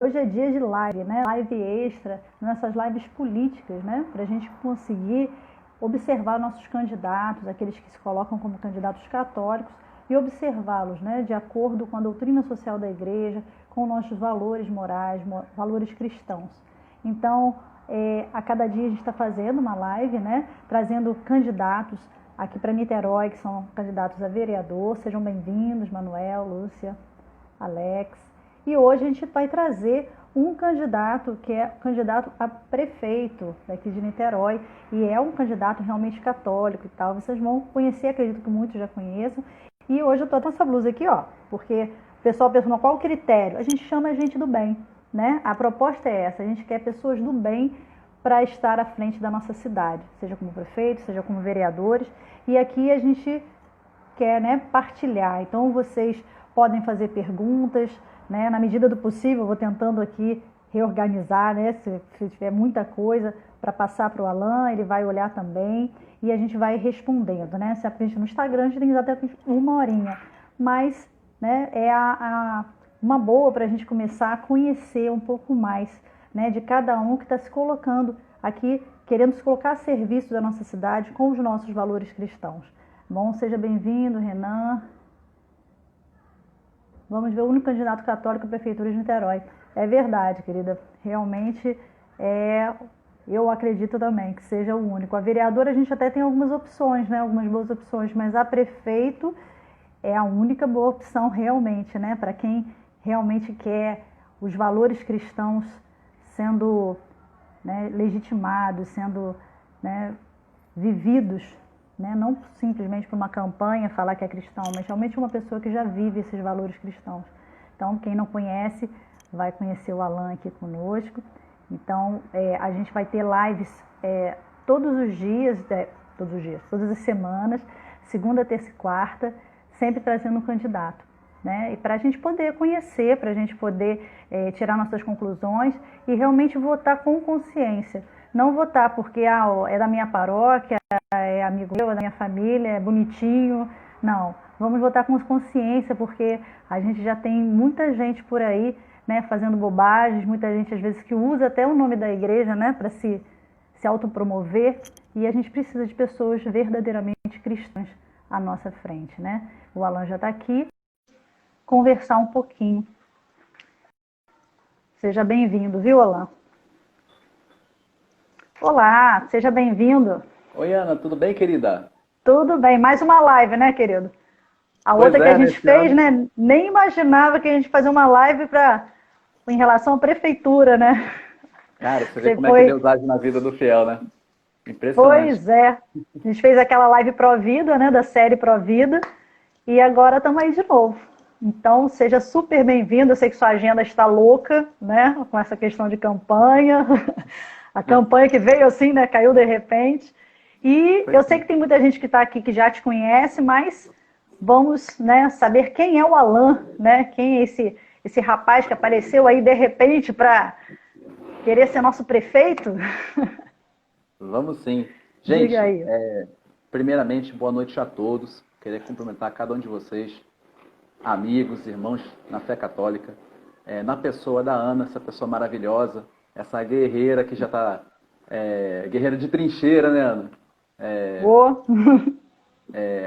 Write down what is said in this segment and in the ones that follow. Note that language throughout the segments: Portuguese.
Hoje é dia de live, né? Live extra, nessas lives políticas, né? Para a gente conseguir observar nossos candidatos, aqueles que se colocam como candidatos católicos, e observá-los, né? De acordo com a doutrina social da igreja, com nossos valores morais, valores cristãos. Então, a cada dia a gente está fazendo uma live, né? Trazendo candidatos aqui para Niterói, que são candidatos a vereador. Sejam bem-vindos, Manuel, Lúcia, Alex. E hoje a gente vai trazer um candidato que é candidato a prefeito daqui de Niterói, e é um candidato realmente católico e tal. Vocês vão conhecer, acredito que muitos já conheçam. E hoje eu estou com essa blusa aqui, ó, porque o pessoal pergunta qual o critério. A gente chama a gente do bem, né? A proposta é essa, a gente quer pessoas do bem para estar à frente da nossa cidade, seja como prefeito, seja como vereadores. E aqui a gente quer, né, partilhar. Então vocês podem fazer perguntas, né? Na medida do possível, eu vou tentando aqui reorganizar, né? Se tiver muita coisa para passar para o Alan, ele vai olhar também e a gente vai respondendo, né? Se a gente no Instagram, a gente tem até 1 horinha, mas, né, é uma boa para a gente começar a conhecer um pouco mais, né, de cada um que está se colocando aqui, querendo se colocar a serviço da nossa cidade com os nossos valores cristãos. Bom, seja bem-vindo, Renan. Vamos ver o único candidato católico à Prefeitura de Niterói. É verdade, querida. Realmente, eu acredito também que seja o único. A vereadora, a gente até tem algumas opções, né? Algumas boas opções, mas a prefeito é a única boa opção realmente, né? Para quem realmente quer os valores cristãos sendo, né, legitimados, sendo, né, vividos, né? Não simplesmente por uma campanha falar que é cristão, mas realmente uma pessoa que já vive esses valores cristãos. Então, quem não conhece, vai conhecer o Alan aqui conosco. Então, a gente vai ter lives todos os dias, todas as semanas, segunda, terça e quarta, sempre trazendo um candidato, né? E para a gente poder conhecer, para a gente poder tirar nossas conclusões e realmente votar com consciência. Não votar porque é da minha paróquia, é amigo meu, é da minha família, é bonitinho. Não, vamos votar com consciência, porque a gente já tem muita gente por aí, né, fazendo bobagens, muita gente às vezes que usa até o nome da igreja, né, para se autopromover, e a gente precisa de pessoas verdadeiramente cristãs à nossa frente, né? O Alan já está aqui, conversar um pouquinho. Seja bem-vindo, viu, Alan? Olá, seja bem-vindo. Oi, Ana, tudo bem, querida? Tudo bem, mais uma live, né, querido? A Pois outra que a é, gente nesse fez, ano. né, nem imaginava que a gente fazia uma live em relação à prefeitura, né? Cara, você vê Você como é que foi, Deus age na vida do fiel, né? Impressionante. pois é. A gente fez aquela live Provida, né, da série Provida, e agora estamos aí de novo. Então, seja super bem-vindo. Eu sei que sua agenda está louca, né, com essa questão de campanha. A campanha que veio assim, né, caiu de repente. E Pois eu sei é. que tem muita gente que está aqui que já te conhece, mas vamos, né, saber quem é o Alan, né? Quem é esse rapaz que apareceu aí de repente para querer ser nosso prefeito? Vamos sim. Diga Gente, aí. primeiramente, boa noite a todos. Queria cumprimentar cada um de vocês, amigos, irmãos na fé católica, na pessoa da Ana, essa pessoa maravilhosa, essa guerreira que já está, guerreira de trincheira, né, Ana? Vou.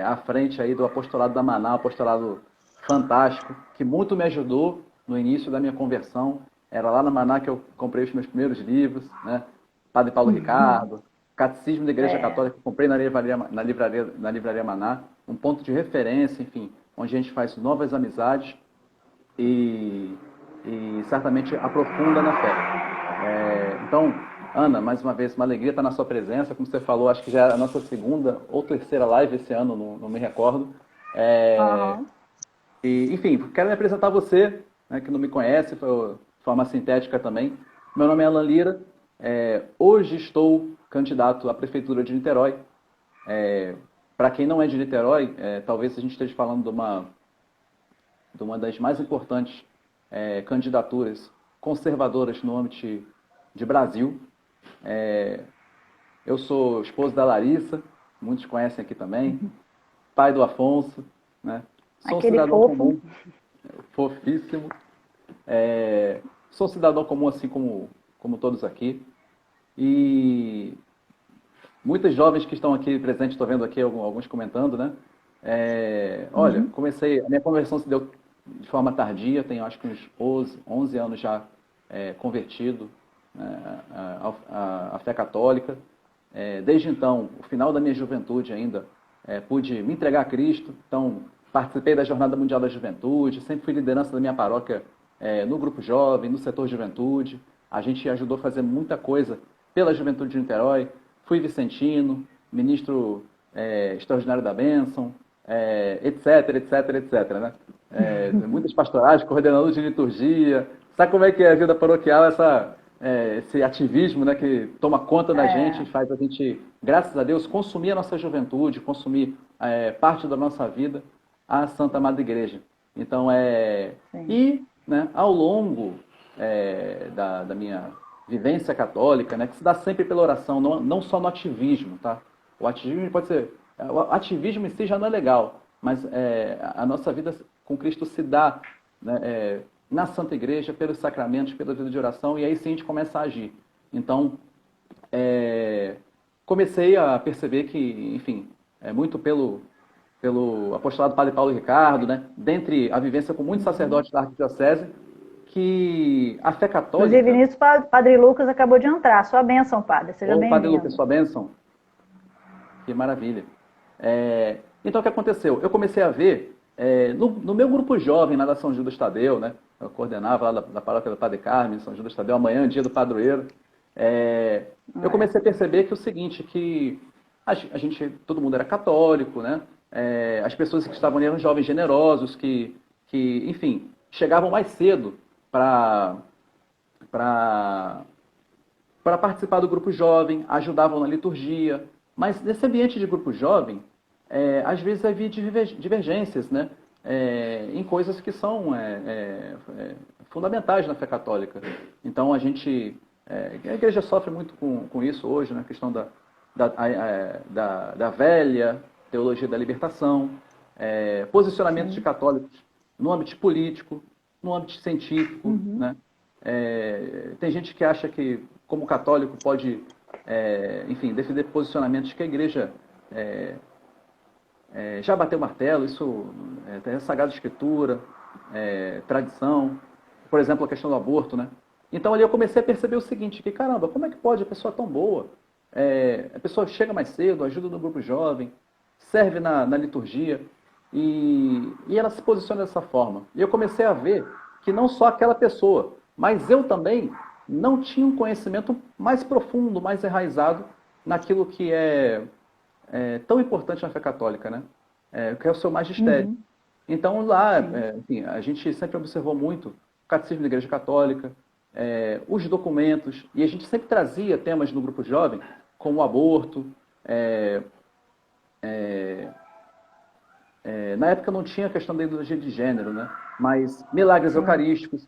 À frente aí do apostolado da Maná, um apostolado fantástico, que muito me ajudou no início da minha conversão. Era lá na Maná que eu comprei os meus primeiros livros, né? Padre Paulo Ricardo, Catecismo da Igreja É, Católica, que eu comprei na livraria Maná, um ponto de referência, enfim, onde a gente faz novas amizades e, e certamente aprofunda na fé. Então, Ana, mais uma vez, uma alegria estar na sua presença. Como você falou, acho que já é a nossa segunda ou terceira live esse ano, não me recordo. É, uhum. enfim, quero me apresentar a você, né, que não me conhece, de forma sintética também. Meu nome é Alan Lira. Hoje estou candidato à Prefeitura de Niterói. Para quem não é de Niterói, talvez a gente esteja falando de uma das mais importantes candidaturas conservadoras no âmbito de Brasil. Eu sou esposo da Larissa, muitos conhecem aqui também, pai do Afonso, né? Sou um Aquele cidadão fofo. comum, fofíssimo. sou cidadão comum assim como todos aqui. E muitos jovens que estão aqui presentes, estou vendo aqui alguns comentando, né? Olha, a minha conversão se deu de forma tardia, tenho acho que uns 11 anos já convertido, né, à fé católica. Desde então, o final da minha juventude ainda, pude me entregar a Cristo, então participei da Jornada Mundial da Juventude, sempre fui liderança da minha paróquia no grupo jovem, no setor juventude. A gente ajudou a fazer muita coisa pela juventude de Niterói. Fui vicentino, ministro extraordinário da bênção, etc, etc, etc, né? Muitas pastorais, coordenador de liturgia. Sabe como é que é a vida paroquial, esse ativismo, né, que toma conta da gente, faz a gente, graças a Deus, consumir a nossa juventude, consumir parte da nossa vida à Santa Amada Igreja. Então, e, né, ao longo da minha vivência católica, né, que se dá sempre pela oração, não só no ativismo, tá? O ativismo pode ser... O ativismo em si já não é legal, mas a nossa vida com Cristo se dá, né, na Santa Igreja, pelos sacramentos, pela vida de oração, e aí sim a gente começa a agir. Então, comecei a perceber que, enfim, muito pelo apostolado do Padre Paulo Ricardo, né, dentre a vivência com muitos sacerdotes da Arquidiocese, que a fé católica... Inclusive, nisso, Padre Lucas acabou de entrar. Sua bênção, Padre. Seja bem-vindo. Padre Lucas, sua bênção. Que maravilha. Então, o que aconteceu? Eu comecei a ver, no meu grupo jovem, lá da São Judas Tadeu, né? Eu coordenava lá da paróquia do Padre Carmen, São Judas Tadeu, amanhã, dia do padroeiro. Eu comecei a perceber que o seguinte, que todo mundo era católico, né? As pessoas que estavam ali eram jovens generosos, que enfim, chegavam mais cedo para participar do grupo jovem, ajudavam na liturgia. Mas nesse ambiente de grupo jovem, às vezes havia divergências, né? Em coisas que são fundamentais na fé católica. Então a igreja sofre muito com isso hoje, na questão da velha teologia da libertação, posicionamentos de católicos no âmbito político, no âmbito científico, né? Tem gente que acha que, como católico, pode, enfim, defender posicionamentos que a igreja já bateu o martelo. Isso é Sagrada Escritura, tradição, por exemplo, a questão do aborto, né? Então ali eu comecei a perceber o seguinte, que caramba, como é que pode a pessoa tão boa, a pessoa chega mais cedo, ajuda no grupo jovem, serve na liturgia, e ela se posiciona dessa forma. E eu comecei a ver que não só aquela pessoa, mas eu também não tinha um conhecimento mais profundo, mais enraizado naquilo que é tão importante na fé católica, né? Que é o seu magistério. Então lá, enfim, a gente sempre observou muito o Catecismo da Igreja Católica, os documentos, e a gente sempre trazia temas no grupo jovem, como o aborto. Na época não tinha a questão da ideologia de gênero, né? Mas milagres eucarísticos.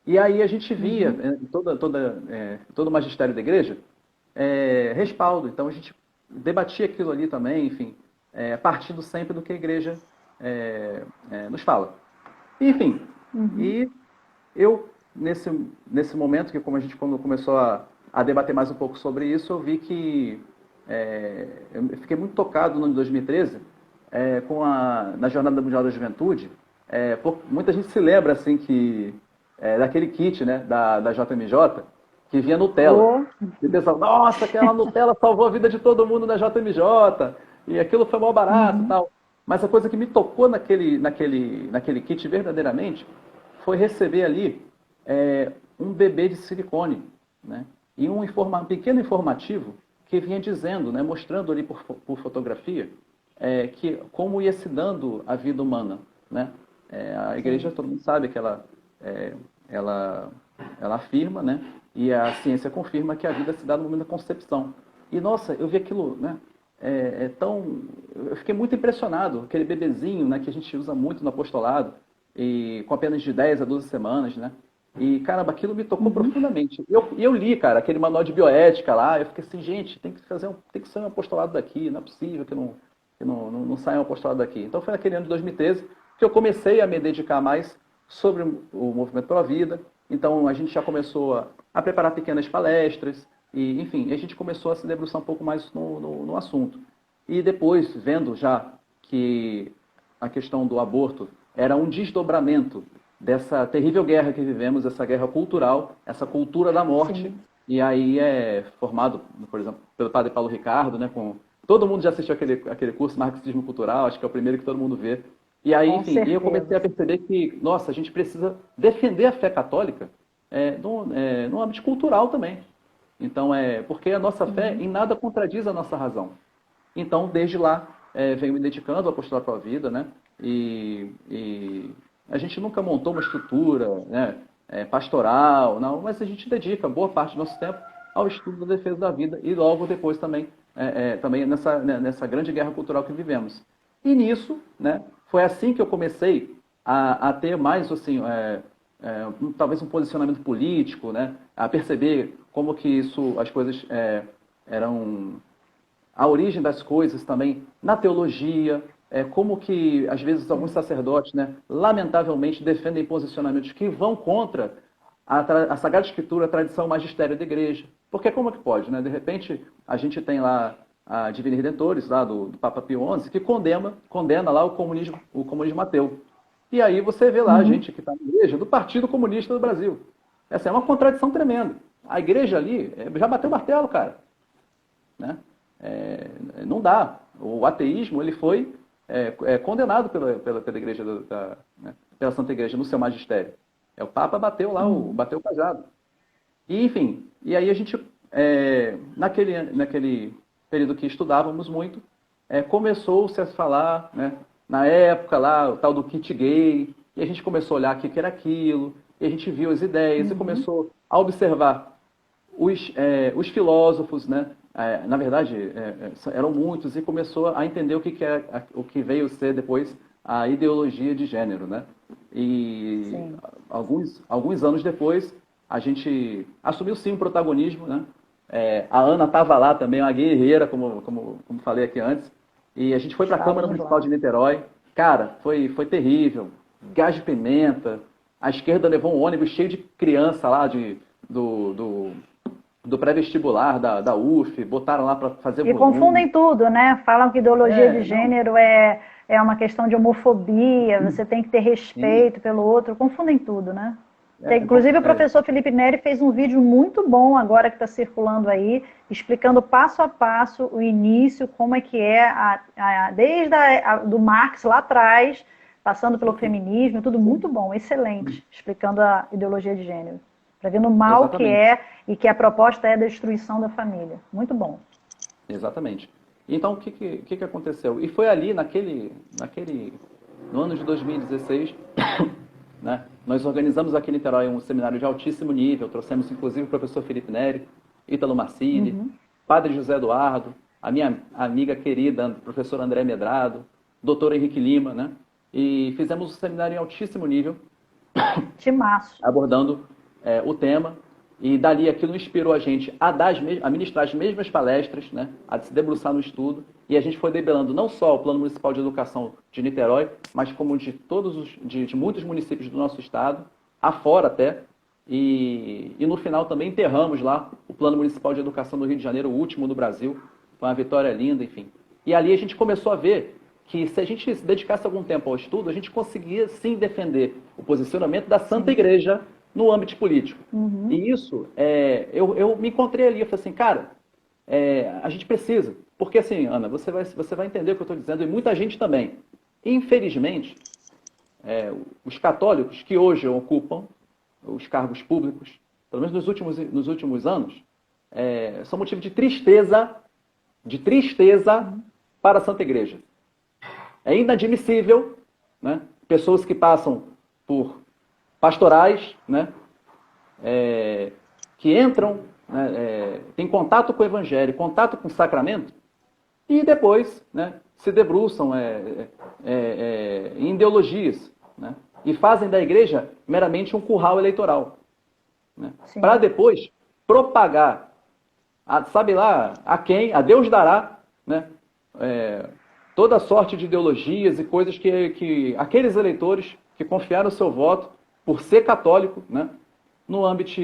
E aí a gente via todo o magistério da igreja respaldo. Então a gente debatia aquilo ali também, enfim, partindo sempre do que a igreja nos fala. Enfim, e eu, nesse momento, que como a gente quando começou a debater mais um pouco sobre isso, eu vi que eu fiquei muito tocado no ano de 2013, na Jornada Mundial da Juventude. Muita gente se lembra assim que daquele kit, né, da JMJ, que vinha Nutella. E pensava, nossa, aquela Nutella salvou a vida de todo mundo na JMJ, e aquilo foi mal barato e tal. Mas a coisa que me tocou naquele kit verdadeiramente foi receber ali um bebê de silicone, né, e um pequeno informativo que vinha dizendo, né, mostrando ali por fotografia, que como ia se dando a vida humana, né? A igreja, todo mundo sabe que ela afirma, né? E a ciência confirma que a vida se dá no momento da concepção. E, nossa, eu vi aquilo, né? Eu fiquei muito impressionado, aquele bebezinho, né, que a gente usa muito no apostolado, e com apenas de 10 a 12 semanas, né? E, caramba, aquilo me tocou profundamente. E eu li, cara, aquele manual de bioética lá, eu fiquei assim, gente, tem que ser um apostolado daqui, não é possível que não saia um apostolado daqui. Então foi naquele ano de 2013 que eu comecei a me dedicar mais sobre o movimento pela vida. Então, a gente já começou a preparar pequenas palestras, e, enfim, a gente começou a se debruçar um pouco mais no assunto. E depois, vendo já que a questão do aborto era um desdobramento dessa terrível guerra que vivemos, essa guerra cultural, essa cultura da morte, Sim. e aí é formado, por exemplo, pelo padre Paulo Ricardo, né, todo mundo já assistiu aquele curso Marxismo Cultural, acho que é o primeiro que todo mundo vê. E aí, Com enfim, eu comecei certeza. a perceber que, nossa, a gente precisa defender a fé católica no âmbito cultural também. Então, porque a nossa fé em nada contradiz a nossa razão. Então, desde lá, venho me dedicando ao apostolado para a vida, né? E a gente nunca montou uma estrutura, né, pastoral, não, mas a gente dedica boa parte do nosso tempo ao estudo da defesa da vida e logo depois também, também nessa grande guerra cultural que vivemos. E nisso, né, foi assim que eu comecei a ter mais, assim, talvez um posicionamento político, né, a perceber como que as coisas eram a origem das coisas também na teologia, como que às vezes alguns sacerdotes, né, lamentavelmente defendem posicionamentos que vão contra a Sagrada Escritura, a tradição, o magistério da igreja. Porque como é que pode, né? De repente a gente tem lá a Divini Redentores, lá do Papa Pio XI, que condena lá o comunismo ateu. E aí você vê lá a gente que está na igreja do Partido Comunista do Brasil. Essa é uma contradição tremenda. A igreja ali já bateu o martelo, cara. Né? Não dá. O ateísmo ele foi condenado pela igreja, né? Pela Santa Igreja, no seu magistério. O Papa bateu lá, bateu o cajado. E, enfim, e aí a gente, naquele período que estudávamos muito, começou-se a falar, né, na época lá, o tal do kit gay, e a gente começou a olhar o que era aquilo, e a gente viu as ideias, e começou a observar os filósofos, né, na verdade, eram muitos, e começou a entender o que veio ser depois a ideologia de gênero, né? E alguns anos depois, a gente assumiu sim o protagonismo, né? A Ana estava lá também, uma guerreira, como falei aqui antes, e a gente foi para a Câmara Municipal de Niterói. Cara, foi terrível, gás de pimenta, a esquerda levou um ônibus cheio de criança lá do pré-vestibular da UF, botaram lá para fazer E volume. confundem tudo, né? Falam que ideologia de gênero é uma questão de homofobia, você tem que ter respeito pelo outro, confundem tudo, né? Inclusive o professor Felipe Neri fez um vídeo muito bom agora que está circulando aí, explicando passo a passo o início, como é que desde do Marx lá atrás, passando pelo feminismo, tudo muito bom, excelente, explicando a ideologia de gênero. Para ver no mal que e que a proposta é a destruição da família. Muito bom. Exatamente. Então, o que aconteceu? E foi ali, no ano de 2016, né, nós organizamos aqui em Niterói um seminário de altíssimo nível, trouxemos inclusive o professor Felipe Neri, Ítalo Marcini, Padre José Eduardo, a minha amiga querida, professor André Medrado, doutor Henrique Lima, né? E fizemos um seminário em altíssimo nível, abordando o tema, e dali aquilo inspirou a gente a ministrar as mesmas palestras, né, a se debruçar no estudo, e a gente foi debelando não só o Plano Municipal de Educação de Niterói, mas como de muitos municípios do nosso estado, afora até, e no final também enterramos lá o Plano Municipal de Educação do Rio de Janeiro, o último do Brasil, foi uma vitória linda, enfim. E ali a gente começou a ver que se a gente se dedicasse algum tempo ao estudo, a gente conseguia sim defender o posicionamento da Santa Igreja no âmbito político. E isso, eu me encontrei ali, eu falei assim, cara, a gente precisa. Porque assim, Ana, você vai entender o que eu estou dizendo, e muita gente também. Infelizmente, os católicos que hoje ocupam os cargos públicos, pelo menos nos últimos anos, são motivo de tristeza para a Santa Igreja. É inadmissível, né, pessoas que passam por pastorais, né, que entram, né, têm contato com o Evangelho, contato com o sacramento, e depois, né, se debruçam em ideologias, né, e fazem da igreja meramente um curral eleitoral, né, para depois propagar, sabe lá, a Deus dará, né, toda sorte de ideologias e coisas que aqueles eleitores que confiaram o seu voto por ser católico, né, no âmbito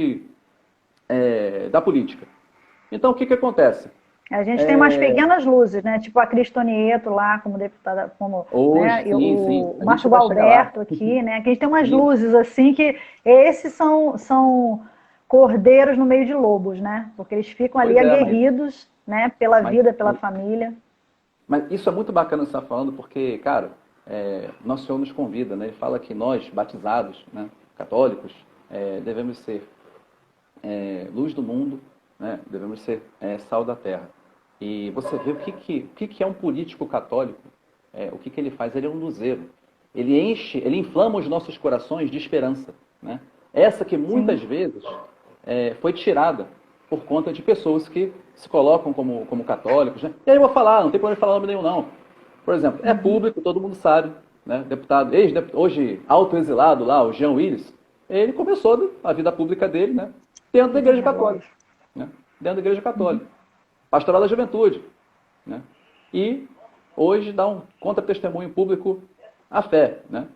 da política. Então, o que acontece? A gente tem umas pequenas luzes, né? Tipo a Cristonieto lá, como deputada, como, Hoje, né? E sim. o Márcio Gualberto aqui, né? Que a gente tem umas luzes assim que esses são cordeiros no meio de lobos, né? Porque eles ficam ali aguerridos, né? Pela vida, pela família. Mas isso é muito bacana você estar falando, porque, cara, nosso Senhor nos convida, né? Ele fala que nós, batizados, né, católicos, devemos ser luz do mundo, né? Devemos ser sal da terra. E você vê o que é um político católico, o que ele faz? Ele é um luzeiro. Ele inflama os nossos corações de esperança, né? Essa que muitas vezes foi tirada por conta de pessoas que se colocam como católicos, né? E aí eu vou falar, não tem problema de falar nome nenhum, não. Por exemplo, é público, todo mundo sabe, né? Deputado, hoje autoexilado lá, o Jean Willis, ele começou a vida pública dele, né? Dentro da Igreja Católica. Né? Dentro da Igreja Católica. Pastoral da Juventude. Né? E hoje dá um contra-testemunho público à fé. Né?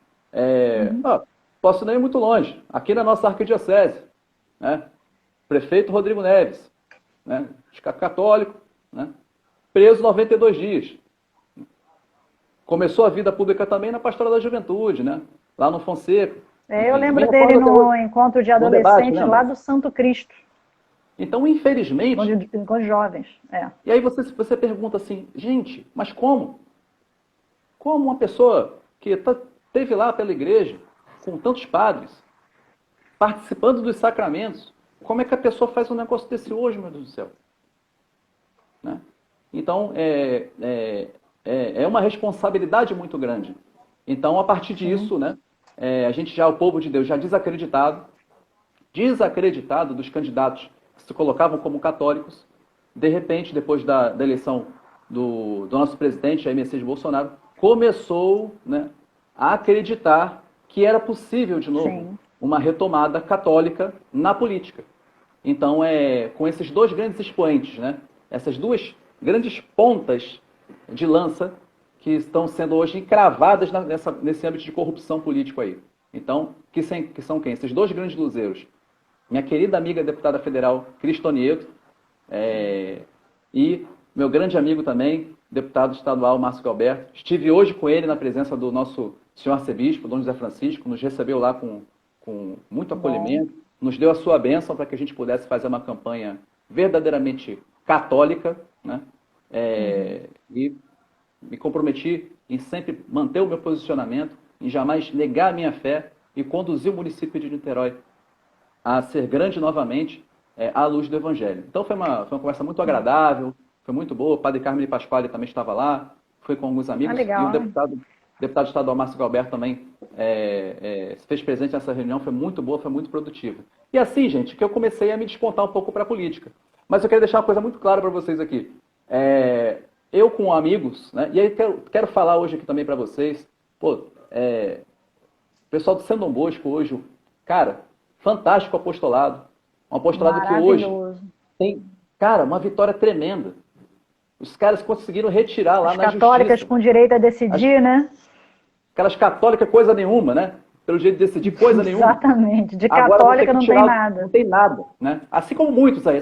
Posso nem ir muito longe. Aqui na nossa arquidiocese, né? Prefeito Rodrigo Neves, né? Católico, né? Preso 92 dias. Começou a vida pública também na Pastoral da Juventude, né? Lá no Fonseca. Eu lembro dele no encontro de adolescentes debate, lá do Santo Cristo. Então, infelizmente... Com os jovens, E aí você pergunta assim, gente, mas como? Como uma pessoa que esteve lá pela igreja, com tantos padres, participando dos sacramentos, como é que a pessoa faz um negócio desse hoje, meu Deus do céu? Né? Então, é uma responsabilidade muito grande. Então, a partir disso, né, o povo de Deus já desacreditado dos candidatos que se colocavam como católicos, de repente, depois da eleição do nosso presidente, Jair Messias Bolsonaro, começou, né, a acreditar que era possível, de novo, uma retomada católica na política. Então, com esses dois grandes expoentes, né, essas duas grandes pontas de lança que estão sendo hoje encravadas nesse âmbito de corrupção político aí. Então, que são quem? Esses dois grandes luzeiros. Minha querida amiga deputada federal Cristonieto e meu grande amigo também, deputado estadual Márcio Gualberto. Estive hoje com ele na presença do nosso senhor arcebispo, Dom José Francisco, nos recebeu lá com muito acolhimento, nos deu a sua bênção para que a gente pudesse fazer uma campanha verdadeiramente católica, né? E me comprometi em sempre manter o meu posicionamento, em jamais negar a minha fé e conduzir o município de Niterói a ser grande novamente à luz do Evangelho. Então foi uma conversa muito agradável, foi muito boa. O padre Carmine Pasquale também estava lá, foi com alguns amigos. Legal, e o deputado estadual Márcio Galberto também se fez presente nessa reunião, foi muito boa, foi muito produtiva. E assim, gente, que eu comecei a me despontar um pouco para a política. Mas eu quero deixar uma coisa muito clara para vocês aqui. Eu com amigos, né, e aí quero falar hoje aqui também para vocês, o pessoal do São Dom Bosco hoje, cara, fantástico apostolado. Um apostolado que hoje tem, cara, uma vitória tremenda. Os caras conseguiram retirar lá na justiça. As católicas com direito a decidir, né? Aquelas católicas coisa nenhuma, né? Pelo jeito de decidir coisa nenhuma. Exatamente. De católica não tem nada. Não tem nada, né? Assim como muitos aí,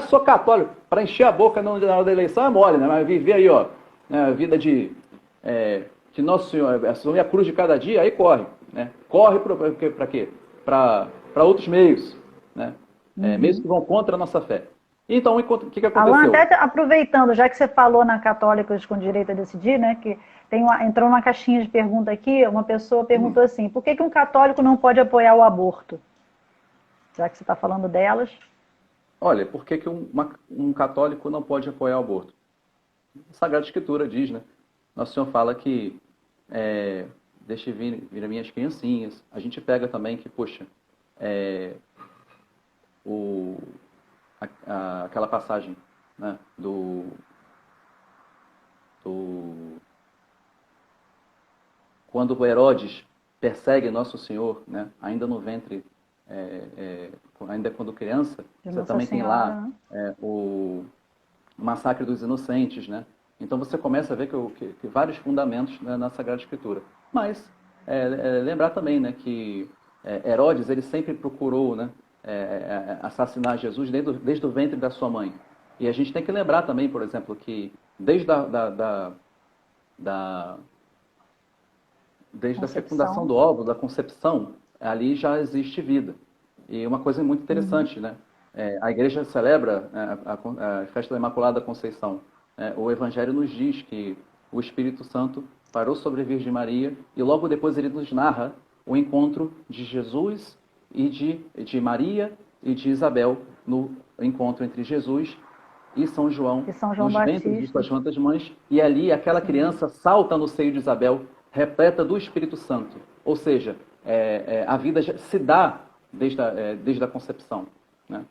sou católico. Para encher a boca na hora da eleição é mole, né? Mas viver aí, ó, né, a vida de Nosso Senhor, assumir a cruz de cada dia, aí corre, né? Corre para quê? Para outros meios, né? Meios que vão contra a nossa fé. Então, o que aconteceu? Alan, até aproveitando, já que você falou na Católicos com direito a decidir, né, que entrou uma caixinha de pergunta aqui, uma pessoa perguntou assim, por que um católico não pode apoiar o aborto? Já que você está falando delas. Olha, por que um católico não pode apoiar o aborto? A Sagrada Escritura diz, né? Nosso Senhor fala que deixe vir as minhas criancinhas. A gente pega também que, poxa, aquela passagem, né, quando o Herodes persegue Nosso Senhor, né, ainda no ventre, ainda quando criança, você também tem lá o massacre dos inocentes, né? Então você começa a ver que vários fundamentos, né, na Sagrada Escritura. Mas lembrar também, né, que Herodes, ele sempre procurou, né, assassinar Jesus desde o ventre da sua mãe. E a gente tem que lembrar também, por exemplo, que desde a fecundação do óvulo, da concepção, ali já existe vida. E uma coisa muito interessante, né? A igreja celebra a festa da Imaculada Conceição. O Evangelho nos diz que o Espírito Santo parou sobre a Virgem Maria e logo depois ele nos narra o encontro de Jesus e de Maria e de Isabel, no encontro entre Jesus e São João nos ventres de suas santas mães. E ali aquela criança salta no seio de Isabel, repleta do Espírito Santo. Ou seja, a vida se dá desde a concepção, né?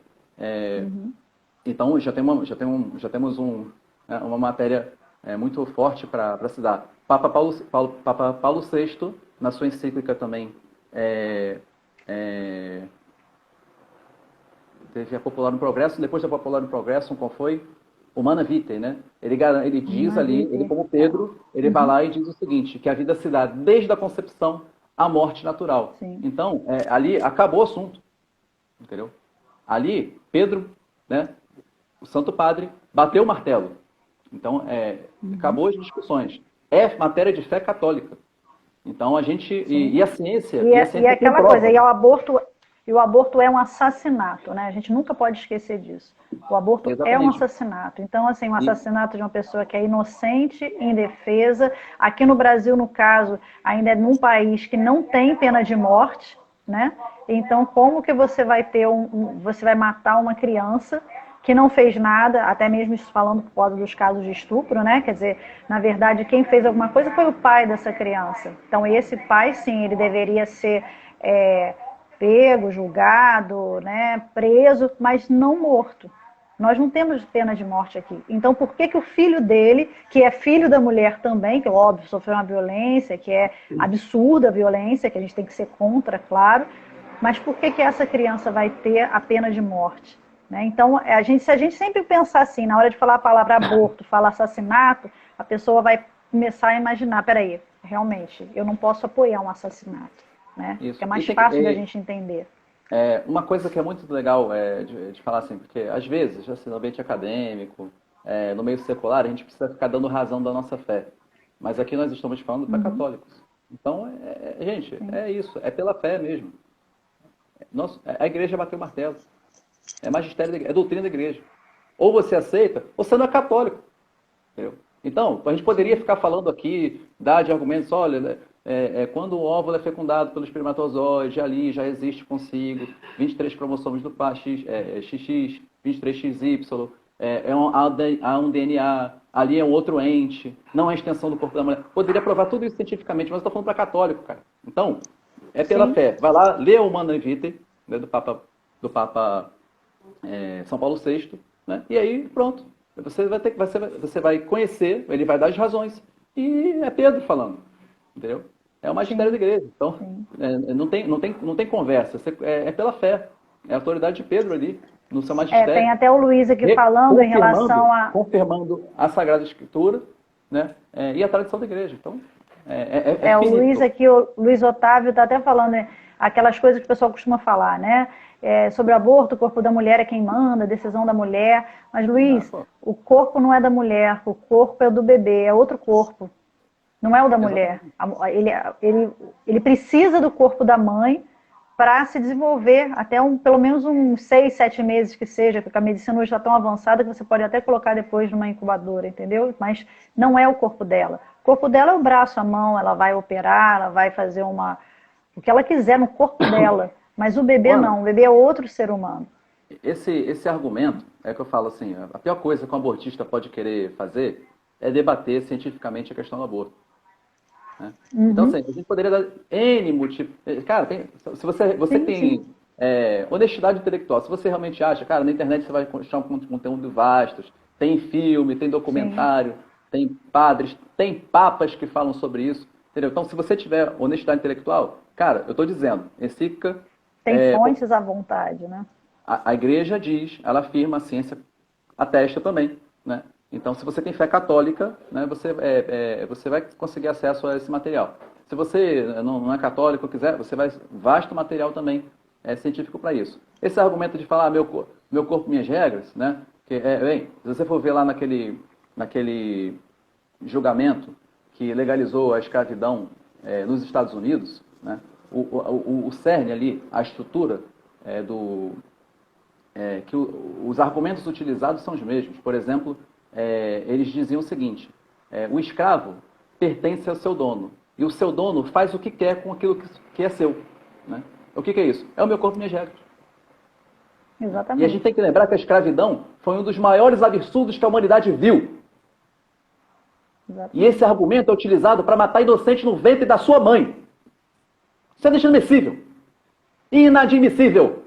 Então já temos uma matéria muito forte para se dar. Papa Paulo VI, na sua encíclica também, teve a Popular no Progresso. Depois da Popular no Progresso, qual foi? Humana Vitae, né? Ele diz ali, ele como Pedro, ele vai lá e diz o seguinte, que a vida se dá desde a concepção à morte natural. Sim. Então, ali acabou o assunto, entendeu? Ali, Pedro, né, o Santo Padre, bateu o martelo. Então, acabou as discussões. É matéria de fé católica. Então, a gente... E a ciência... E aquela coisa, e o aborto é um assassinato, né? A gente nunca pode esquecer disso. O aborto é um assassinato. Então, assim, um assassinato de uma pessoa que é inocente, indefesa. Aqui no Brasil, no caso, ainda é num país que não tem pena de morte, né? Então, como que você vai ter você vai matar uma criança que não fez nada, até mesmo isso falando por causa dos casos de estupro, né? Quer dizer, na verdade, quem fez alguma coisa foi o pai dessa criança. Então, esse pai, sim, ele deveria ser pego, julgado, né? Preso, mas não morto. Nós não temos pena de morte aqui. Então, por que o filho dele, que é filho da mulher também, que, óbvio, sofreu uma violência, que é absurda a violência, que a gente tem que ser contra, claro, mas por que essa criança vai ter a pena de morte? Né? Então, se a gente sempre pensar assim, na hora de falar a palavra aborto, falar assassinato, a pessoa vai começar a imaginar, peraí, realmente, eu não posso apoiar um assassinato. Né? Porque é mais fácil da gente entender. Uma coisa que é muito legal de falar assim, porque às vezes, assim, no ambiente acadêmico, no meio secular, a gente precisa ficar dando razão da nossa fé. Mas aqui nós estamos falando para católicos. Então, gente, é isso, é pela fé mesmo. A igreja bateu o martelo. É magistério da igreja, é doutrina da igreja. Ou você aceita, ou você não é católico. Entendeu? Então, a gente poderia ficar falando aqui, dar de argumentos, olha, quando o óvulo é fecundado pelo espermatozoide, ali já existe consigo 23 cromossomos do par XX, 23XY, há um DNA, ali é um outro ente, não é extensão do corpo da mulher. Poderia provar tudo isso cientificamente, mas eu estou falando para católico, cara. Então, é pela fé. Vai lá, lê o Humanae Vitae, né, do Papa São Paulo VI, né, e aí pronto. Você vai conhecer, ele vai dar as razões. E é Pedro falando, entendeu? É o magistério da igreja. Então, não tem conversa. É pela fé. É a autoridade de Pedro ali, no seu magistério. Tem até o Luiz aqui falando em relação a... Confirmando a Sagrada Escritura, né? E a tradição da igreja. Então, o Luiz aqui, o Luiz Otávio, está até falando aquelas coisas que o pessoal costuma falar, né? Sobre o aborto, o corpo da mulher é quem manda, a decisão da mulher. Mas, Luiz, o corpo não é da mulher, o corpo é do bebê, é outro corpo. Não é o da mulher. Ele precisa do corpo da mãe para se desenvolver até pelo menos uns 6, 7 meses que seja, porque a medicina hoje está tão avançada que você pode até colocar depois numa incubadora, entendeu? Mas não é o corpo dela. O corpo dela é o braço, a mão, ela vai operar, ela vai fazer o que ela quiser no corpo dela. Mas o bebê não, o bebê é outro ser humano. Esse argumento, que eu falo assim, a pior coisa que um abortista pode querer fazer é debater cientificamente a questão do aborto. Né? Então, assim, a gente poderia dar N motivos. Cara, se você tem honestidade intelectual, se você realmente acha, cara, na internet você vai achar um conteúdo vasto, tem filme, tem documentário, tem padres, tem papas que falam sobre isso, entendeu? Então, se você tiver honestidade intelectual, cara, eu estou dizendo, encíclica... Tem fontes à vontade, né? A igreja diz, ela afirma, a ciência atesta também, né? Então, se você tem fé católica, né, você vai conseguir acesso a esse material. Se você não é católico, quiser, você vai vasto material também científico para isso. Esse argumento de falar meu corpo, minhas regras, né? Bem, se você for ver lá naquele julgamento que legalizou a escravidão nos Estados Unidos, né? O cerne ali, a estrutura os argumentos utilizados são os mesmos. Por exemplo, eles diziam o seguinte: o escravo pertence ao seu dono e o seu dono faz o que quer com aquilo que é seu, né? O que é isso? É o meu corpo, minhas regras. Exatamente. E a gente tem que lembrar que a escravidão foi um dos maiores absurdos que a humanidade viu. Exatamente. E esse argumento é utilizado para matar inocente no ventre da sua mãe. Isso é inadmissível. Inadmissível.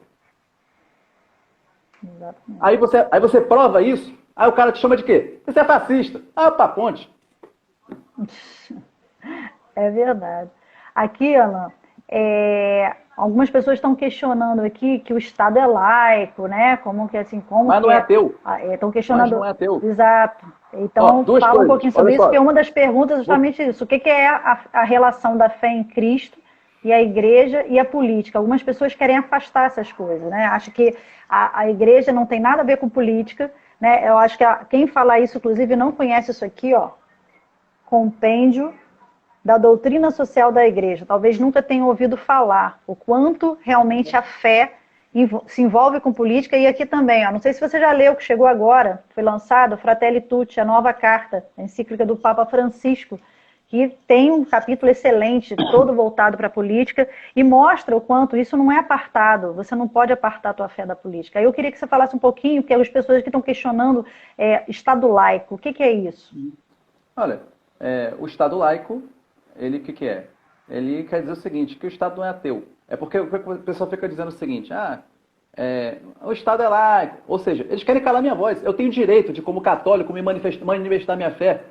Exatamente. Aí você prova isso, aí o cara te chama de quê? Você é fascista. Ah, pá, ponte. É verdade. Aqui, Alan, algumas pessoas estão questionando aqui que o Estado é laico, né? Mas não é ateu. Estão questionando. Mas não é ateu. Exato. Então, fala um pouquinho sobre isso, porque uma das perguntas é justamente isso. O que é a relação da fé em Cristo e a igreja e a política? Algumas pessoas querem afastar essas coisas, né? Acham que a igreja não tem nada a ver com política, né? Eu acho que quem fala isso, inclusive, não conhece isso aqui, ó. Compêndio da doutrina social da igreja. Talvez nunca tenha ouvido falar o quanto realmente a fé se envolve com política. E aqui também, ó, não sei se você já leu, que chegou agora, foi lançado, Fratelli Tutti, a nova carta, a encíclica do Papa Francisco, que tem um capítulo excelente, todo voltado para a política, e mostra o quanto isso não é apartado, você não pode apartar a tua fé da política. Aí eu queria que você falasse um pouquinho, porque as pessoas que estão questionando Estado laico, o que é isso? Olha, o Estado laico, ele o que é? Ele quer dizer o seguinte, que o Estado não é ateu. É porque o pessoal fica dizendo o seguinte, o Estado é laico, ou seja, eles querem calar minha voz. Eu tenho direito de, como católico, me manifestar minha fé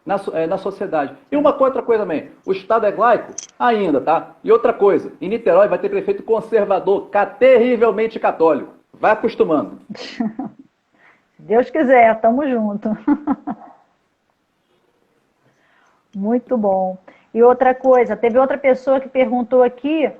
na sociedade. E uma outra coisa também, o Estado é laico? Ainda, tá? E outra coisa, em Niterói vai ter prefeito conservador, terrivelmente católico. Vai acostumando. Se Deus quiser, tamo junto. Muito bom. E outra coisa, teve outra pessoa que perguntou aqui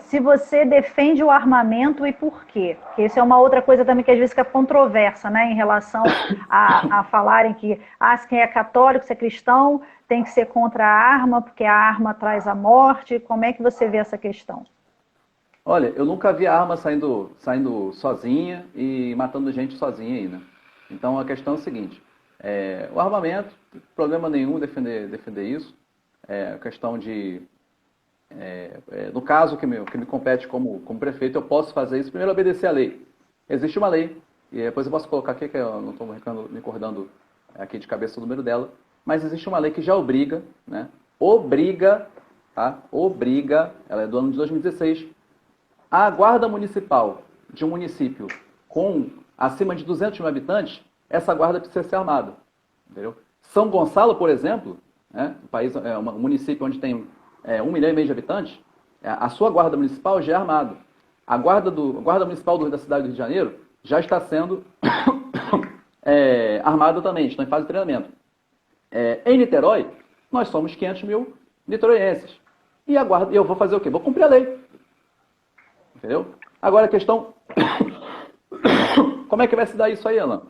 se você defende o armamento e por quê. Porque isso é uma outra coisa também que às vezes fica controversa, né, em relação a falarem que se quem é católico, se é cristão, tem que ser contra a arma, porque a arma traz a morte. Como é que você vê essa questão? Olha, eu nunca vi a arma saindo sozinha e matando gente sozinha aí, né? Então a questão é o seguinte, o armamento, problema nenhum defender isso. A questão de, no caso que me compete como prefeito, eu posso fazer isso, primeiro obedecer a lei. Existe uma lei, e depois eu posso colocar aqui, que eu não estou me recordando aqui de cabeça o número dela, mas existe uma lei que já obriga, né? Obriga, ela é do ano de 2016, a guarda municipal de um município com acima de 200 mil habitantes, essa guarda precisa ser armada, entendeu? São Gonçalo, por exemplo, um município onde tem 1,5 milhão de habitantes, a sua guarda municipal já é armada. A guarda municipal da cidade do Rio de Janeiro já está sendo armada também, está em fase de treinamento. Em Niterói, nós somos 500 mil niteroienses. E eu vou fazer o quê? Vou cumprir a lei. Entendeu? Agora a questão, como é que vai se dar isso aí, Alan?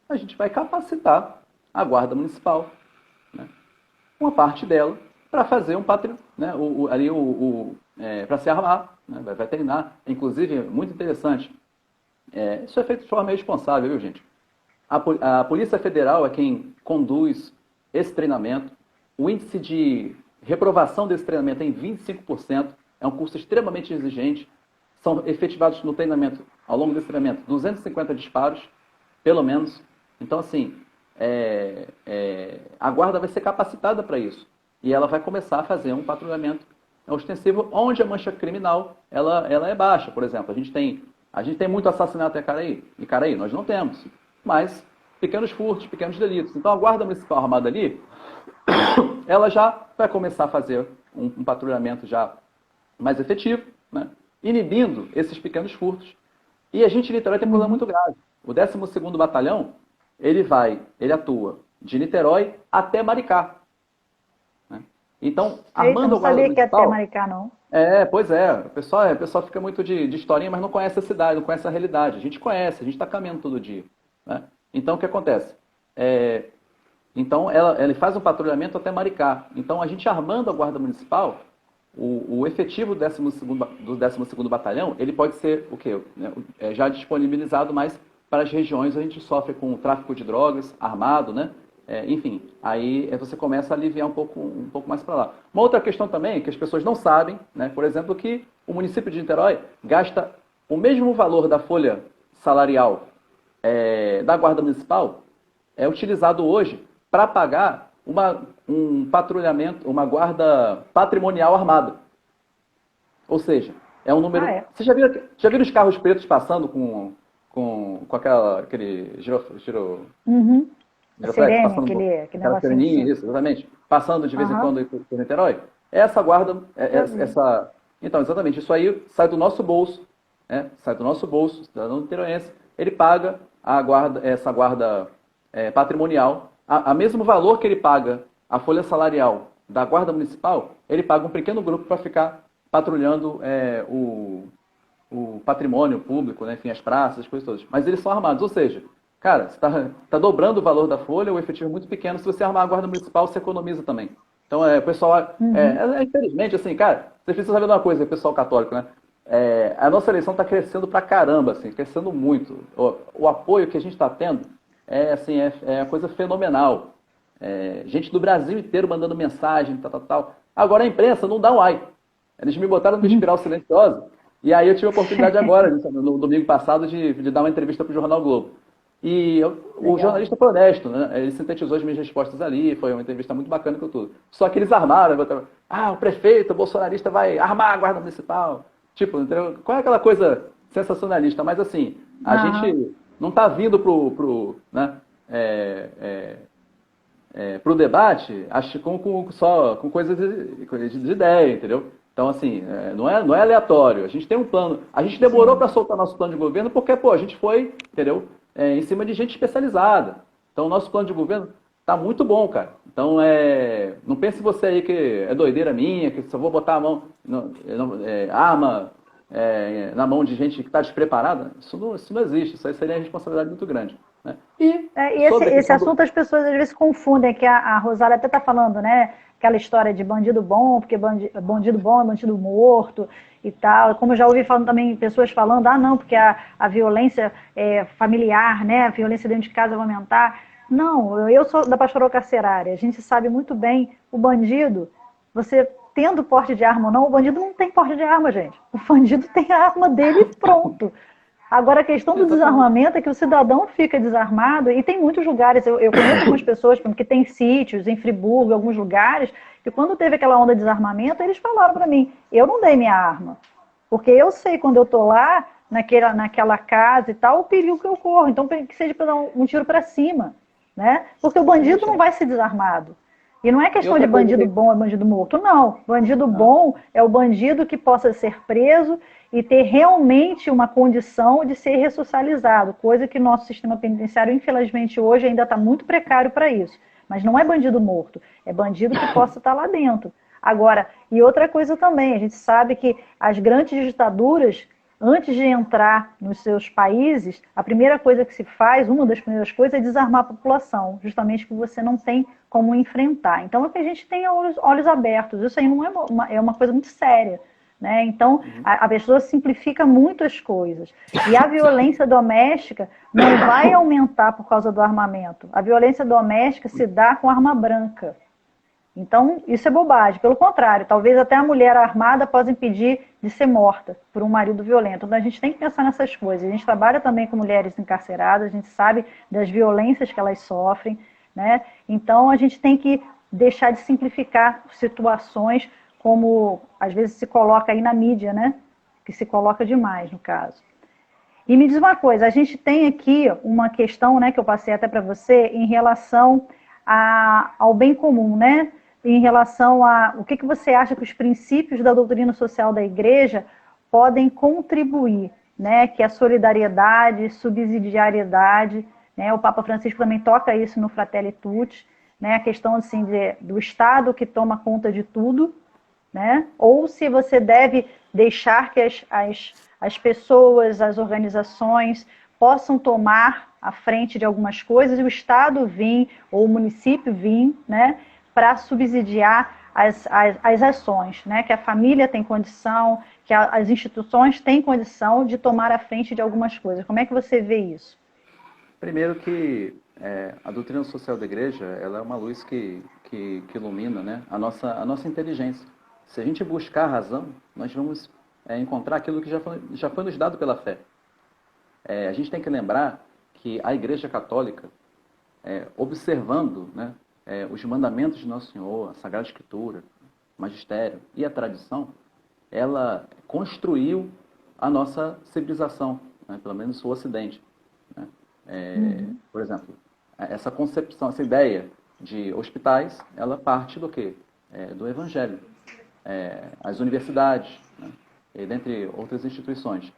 A gente vai capacitar a guarda municipal, né? Uma parte dela, para fazer né, para se armar, né, vai treinar. Inclusive, muito interessante, isso é feito de forma responsável, viu, gente? A Polícia Federal é quem conduz esse treinamento. O índice de reprovação desse treinamento é em 25%. É um curso extremamente exigente. São efetivados no treinamento, ao longo desse treinamento, 250 disparos, pelo menos. Então, assim, a guarda vai ser capacitada para isso. E ela vai começar a fazer um patrulhamento ostensivo, onde a mancha criminal ela é baixa. Por exemplo, a gente tem muito assassinato em Icaraí, nós não temos. Mas pequenos furtos, pequenos delitos. Então, a guarda municipal armada ali, ela já vai começar a fazer um patrulhamento já mais efetivo, né? Inibindo esses pequenos furtos. E a gente em Niterói tem um problema muito grave. O 12º Batalhão, ele atua de Niterói até Maricá. Né? Então, Eita, armando não a guarda sabia que ia ter municipal, Maricá, não. pois é, o pessoal fica muito de historinha, mas não conhece a cidade, não conhece a realidade. A gente conhece, a gente está caminhando todo dia, né? Então, o que acontece? É, então, ele faz um patrulhamento até Maricá. Então, a gente armando a guarda municipal, o efetivo do 12º Batalhão, ele pode ser o quê? Já disponibilizado mais para as regiões onde a gente sofre com o tráfico de drogas, armado, né? Enfim, aí você começa a aliviar um pouco mais para lá. Uma outra questão também, que as pessoas não sabem, né? Por exemplo, que o município de Niterói gasta o mesmo valor da folha salarial da Guarda Municipal, é utilizado hoje para pagar um patrulhamento, uma guarda patrimonial armada. Ou seja, é um número. Você já viram os carros pretos passando com aquele Uhum. A giroflex, sirene, passando aquele aquela negocinho de sireninha, cima. isso, exatamente, passando de vez em Aham, quando por Niterói? Essa guarda, já vi. então, exatamente, isso aí sai do nosso bolso, né? Sai do nosso bolso, cidadão niteroense, ele paga essa guarda patrimonial, a mesmo valor que ele paga a folha salarial da guarda municipal, ele paga um pequeno grupo para ficar patrulhando o patrimônio público, né? Enfim, as praças, as coisas todas. Mas eles são armados, ou seja, cara, você está dobrando o valor da folha, o efetivo é muito pequeno. Se você armar a guarda municipal, você economiza também. Então, o pessoal, Uhum. infelizmente, assim, cara, vocês precisam saber de uma coisa, pessoal católico, né? A nossa eleição está crescendo pra caramba, assim, crescendo muito. O apoio que a gente está tendo assim, uma coisa fenomenal. Gente do Brasil inteiro mandando mensagem, tal, tal, tal. Agora a imprensa não dá um ai. Eles me botaram numa espiral silenciosa. E aí eu tive a oportunidade agora, no domingo passado, de dar uma entrevista para o Jornal Globo. E o Legal. jornalista foi honesto, né? Ele sintetizou as minhas respostas ali, foi uma entrevista muito bacana com tudo. Só que eles armaram, botaram, o prefeito, o bolsonarista vai armar a guarda municipal. Tipo, entendeu? Qual é aquela coisa sensacionalista? Mas assim, a Aham. gente não está vindo né, pro debate acho, só com coisas de ideia, entendeu? Então, assim, não é aleatório. A gente tem um plano. A gente demorou Sim. para soltar nosso plano de governo porque, pô, a gente foi, entendeu? Em cima de gente especializada. Então, o nosso plano de governo tá muito bom, cara. Então, não pense você aí que é doideira minha, que só vou botar a mão, arma na mão de gente que está despreparada. Isso não existe. Isso aí seria uma responsabilidade muito grande. Né? E E sobre a esse questão do. assunto as pessoas às vezes confundem, que a Rosália até está falando, né? Aquela história de bandido bom, porque bandido bom é bandido morto e tal. Como eu já ouvi falando também pessoas falando, não, porque a violência familiar, né? A violência dentro de casa vai aumentar. Não, eu sou da pastoral carcerária. A gente sabe muito bem, o bandido, você tendo porte de arma ou não, o bandido não tem porte de arma, gente. O bandido tem a arma dele e pronto. Agora, a questão do Exatamente. desarmamento é que o cidadão fica desarmado, e tem muitos lugares, eu conheço algumas pessoas que têm sítios em Friburgo, em alguns lugares, que quando teve aquela onda de desarmamento, eles falaram para mim, eu não dei minha arma, porque eu sei quando eu estou lá, naquela casa e tal, o perigo que eu corro, então que seja para dar um tiro para cima, né? Porque o bandido Exatamente. não vai ser desarmado. E não é E questão de outra coisa bandido que. bom ou bandido morto, não. Bandido Não. bom é o bandido que possa ser preso e ter realmente uma condição de ser ressocializado, coisa que nosso sistema penitenciário, infelizmente, hoje ainda está muito precário para isso. Mas não é bandido morto, é bandido que possa estar lá dentro. Agora, e outra coisa também, a gente sabe que as grandes ditaduras, antes de entrar nos seus países, a primeira coisa que se faz, uma das primeiras coisas, é desarmar a população, justamente porque você não tem como enfrentar. Então, é que a gente tem olhos abertos. Isso aí não é uma coisa muito séria. Né? Então, Uhum. a pessoa simplifica muito as coisas. E a violência doméstica não vai aumentar por causa do armamento. A violência doméstica se dá com arma branca. Então, isso é bobagem. Pelo contrário, talvez até a mulher armada possa impedir de ser morta por um marido violento. Então, a gente tem que pensar nessas coisas. A gente trabalha também com mulheres encarceradas, a gente sabe das violências que elas sofrem, né? Então, a gente tem que deixar de simplificar situações como, às vezes, se coloca aí na mídia, né? Que se coloca demais, no caso. E me diz uma coisa, a gente tem aqui uma questão, né, que eu passei até para você, em relação ao bem comum, né? Em relação a o que você acha que os princípios da doutrina social da igreja podem contribuir, né? Que é a solidariedade, subsidiariedade, né? O Papa Francisco também toca isso no Fratelli Tutti, né, a questão assim, do Estado que toma conta de tudo, né, ou se você deve deixar que as pessoas, as organizações possam tomar a frente de algumas coisas e o Estado vir, ou o município vir, né, para subsidiar as ações, né, que a família tem condição, que as instituições têm condição de tomar a frente de algumas coisas. Como é que você vê isso? Primeiro que a doutrina social da igreja, ela é uma luz que ilumina, né, a nossa inteligência. Se a gente buscar a razão, nós vamos encontrar aquilo que já foi nos dado pela fé. A gente tem que lembrar que a Igreja Católica, observando, né, os mandamentos de Nosso Senhor, a Sagrada Escritura, o Magistério e a tradição, ela construiu a nossa civilização, né, pelo menos o Ocidente. Né? Por exemplo, essa concepção, essa ideia de hospitais, ela parte do quê? Do Evangelho. As universidades, né, e dentre outras instituições.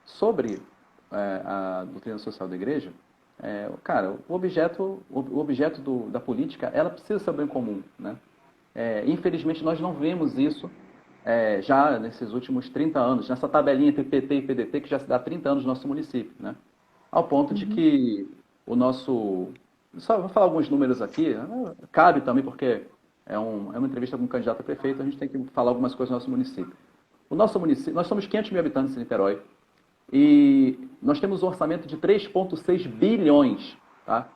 Sobre a doutrina social da igreja, cara, o objeto da política, ela precisa ser o bem comum, né? Infelizmente, nós não vemos isso já nesses últimos 30 anos, nessa tabelinha entre PT e PDT, que já se dá 30 anos no nosso município, né? Ao ponto de que o nosso... Só vou falar alguns números aqui, cabe também, porque é uma entrevista com um candidato a prefeito, a gente tem que falar algumas coisas do nosso município. O nosso município, nós somos 500 mil habitantes em Niterói, e nós temos um orçamento de 3,6 bilhões. Tá?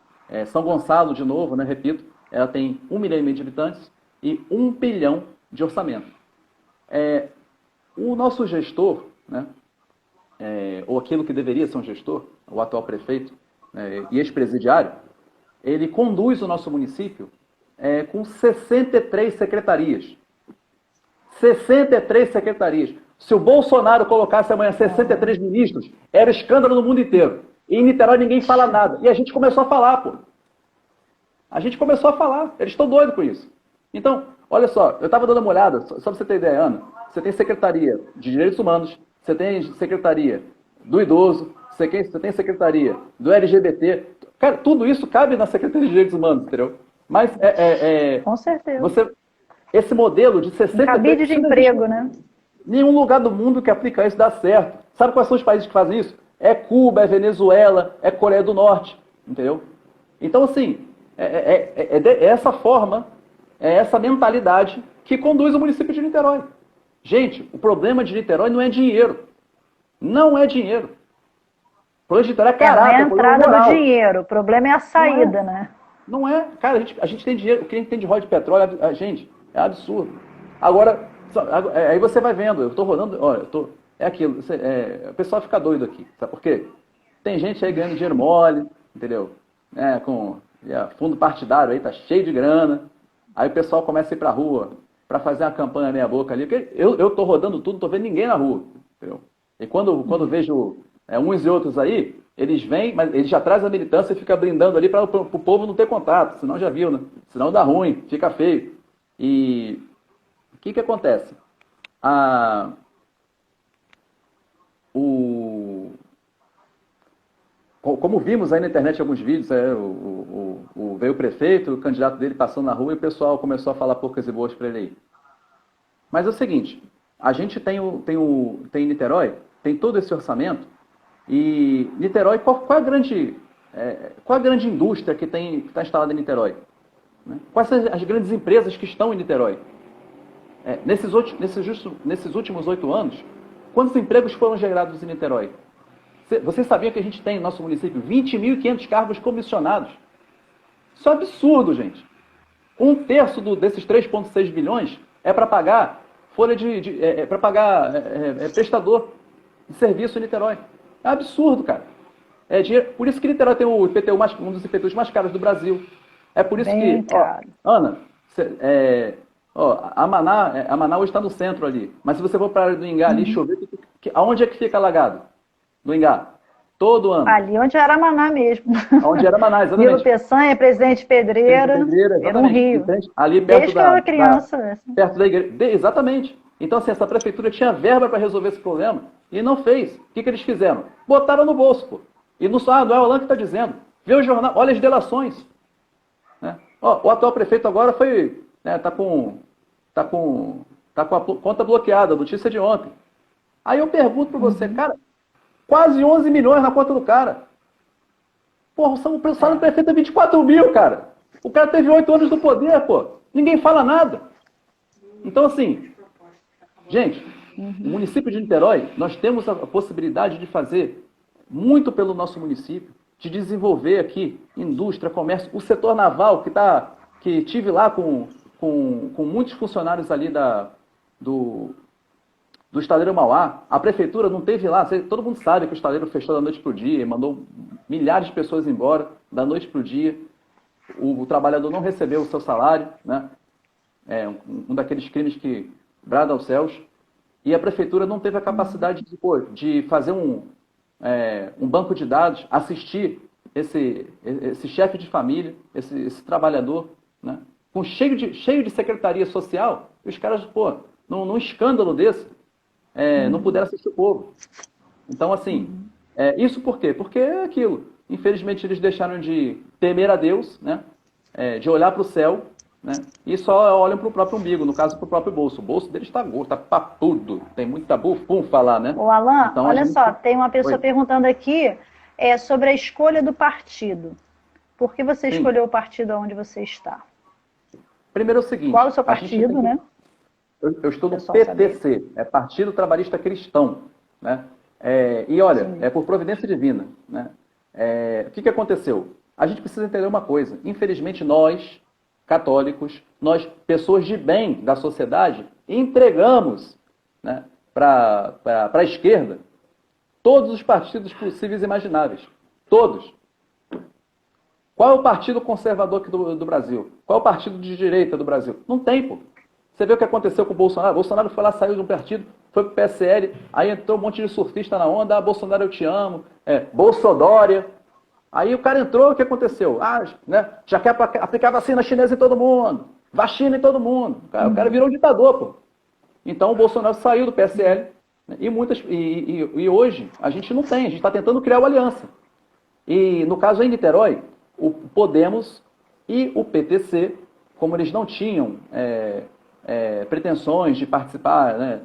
São Gonçalo, de novo, né, repito, ela tem 1,5 milhão de habitantes e 1 bilhão de orçamento. O nosso gestor, né, ou aquilo que deveria ser um gestor, o atual prefeito e ex-presidiário, ele conduz o nosso município com 63 secretarias. 63 secretarias. Se o Bolsonaro colocasse amanhã 63 ministros, era escândalo no mundo inteiro. E em Niterói ninguém fala nada. E a gente começou a falar, pô. A gente começou a falar. Eles estão doidos com isso. Então, olha só, eu estava dando uma olhada, só para você ter ideia, Ana. Você tem Secretaria de Direitos Humanos, você tem Secretaria do Idoso, você tem Secretaria do LGBT. Cara, tudo isso cabe na Secretaria de Direitos Humanos, entendeu? Mas com certeza. Esse modelo de 63... Cabide de emprego, né? Nenhum lugar do mundo que aplica isso dá certo. Sabe quais são os países que fazem isso? É Cuba, é Venezuela, é Coreia do Norte, entendeu? Então, assim, essa forma, essa mentalidade que conduz o município de Niterói. Gente, o problema de Niterói não é dinheiro. Não é dinheiro. O problema de Niterói é caráter. Não é a entrada do dinheiro, o problema é a saída, né? Não é. Cara, a gente tem dinheiro, o que a gente tem de roda de petróleo, gente, é absurdo. Agora, aí você vai vendo, eu estou rodando, olha, é aquilo, o pessoal fica doido aqui, sabe por quê? Tem gente aí ganhando dinheiro mole, entendeu? Com fundo partidário aí, tá cheio de grana, aí o pessoal começa a ir pra rua para fazer uma campanha meia boca ali, porque eu estou rodando tudo, não estou vendo ninguém na rua, entendeu? E quando vejo uns e outros aí, eles vêm, mas eles já trazem a militância e ficam brindando ali para o povo não ter contato, senão já viu, né? Senão dá ruim, fica feio. E o que acontece? Como vimos aí na internet alguns vídeos, veio o prefeito, o candidato dele passando na rua e o pessoal começou a falar poucas e boas para ele aí. Mas é o seguinte, a gente tem Niterói, tem todo esse orçamento, e Niterói, qual é a grande indústria que está instalada em Niterói? Né? Quais são as grandes empresas que estão em Niterói? Nesses últimos 8 anos, quantos empregos foram gerados em Niterói? Vocês sabiam que a gente tem no nosso município 20.500 cargos comissionados? Isso é absurdo, gente. 1/3 desses 3,6 bilhões é para pagar prestador de serviço em Niterói. É absurdo, cara. Por isso que Niterói tem o IPTU um dos IPTUs mais caros do Brasil. É por isso Ana, a Maná hoje está no centro ali. Mas se você for para a área do Ingá ali, chover, aonde é que fica alagado? No Ingá? Todo ano. Ali onde era Maná mesmo. Onde era Maná, exatamente. Vila Peçanha, Presidente Pedreira, era um rio. Ali perto Desde que eu era criança. Perto da igreja. Exatamente. Então, assim, essa prefeitura tinha verba para resolver esse problema e não fez. O que eles fizeram? Botaram no bolso, pô. E não é o Alan que está dizendo. Vê o jornal, olha as delações. Ó, o atual prefeito agora foi, né, tá com a conta bloqueada, notícia de ontem. Aí eu pergunto para você, cara, quase 11 milhões na conta do cara. Porra, o salário do prefeito é 24 mil, cara. O cara teve 8 anos no poder, pô. Ninguém fala nada. Então, assim, gente, o município de Niterói, nós temos a possibilidade de fazer muito pelo nosso município, de desenvolver aqui indústria, comércio, o setor naval, que tive lá com muitos funcionários ali do estaleiro Mauá. A prefeitura não teve lá, todo mundo sabe que o estaleiro fechou da noite para o dia, mandou milhares de pessoas embora da noite para o dia. O trabalhador não recebeu o seu salário, né? É um daqueles crimes que brada aos céus. E a prefeitura não teve a capacidade de fazer um banco de dados, assistir esse chefe de família, esse trabalhador, né? Cheio de secretaria social, e os caras, pô, num escândalo desse, não puderam assistir o povo. Então, assim, isso por quê? Porque é aquilo. Infelizmente, eles deixaram de temer a Deus, né? De olhar para o céu, né? E só olham para o próprio umbigo, no caso, para o próprio bolso. O bolso deles está gordo, está papudo, tem muito tabu, falar, né? Ô, Alan, então, olha só, tem uma pessoa Oi. perguntando aqui sobre a escolha do partido. Por que você escolheu o partido onde você está? Primeiro é o seguinte... Qual é o seu partido, né? Eu estou no Pessoal PTC, Partido Trabalhista Cristão, né? E olha, Sim. é por providência divina, né? O que aconteceu? A gente precisa entender uma coisa. Infelizmente, nós, católicos, nós, pessoas de bem da sociedade, entregamos, né, para a esquerda todos os partidos possíveis e imagináveis. Todos. Qual é o partido conservador aqui do Brasil? Qual é o partido de direita do Brasil? Não tem, pô. Você vê o que aconteceu com o Bolsonaro? O Bolsonaro foi lá, saiu de um partido, foi pro PSL, aí entrou um monte de surfista na onda, Bolsonaro eu te amo, Bolsodória. Aí o cara entrou, o que aconteceu? Né, já quer aplicar vacina chinesa em todo mundo, vacina em todo mundo. O cara virou um ditador, pô. Então o Bolsonaro saiu do PSL, né, e hoje a gente não tem, a gente está tentando criar uma aliança. E no caso em Niterói, o Podemos e o PTC, como eles não tinham pretensões de participar, né,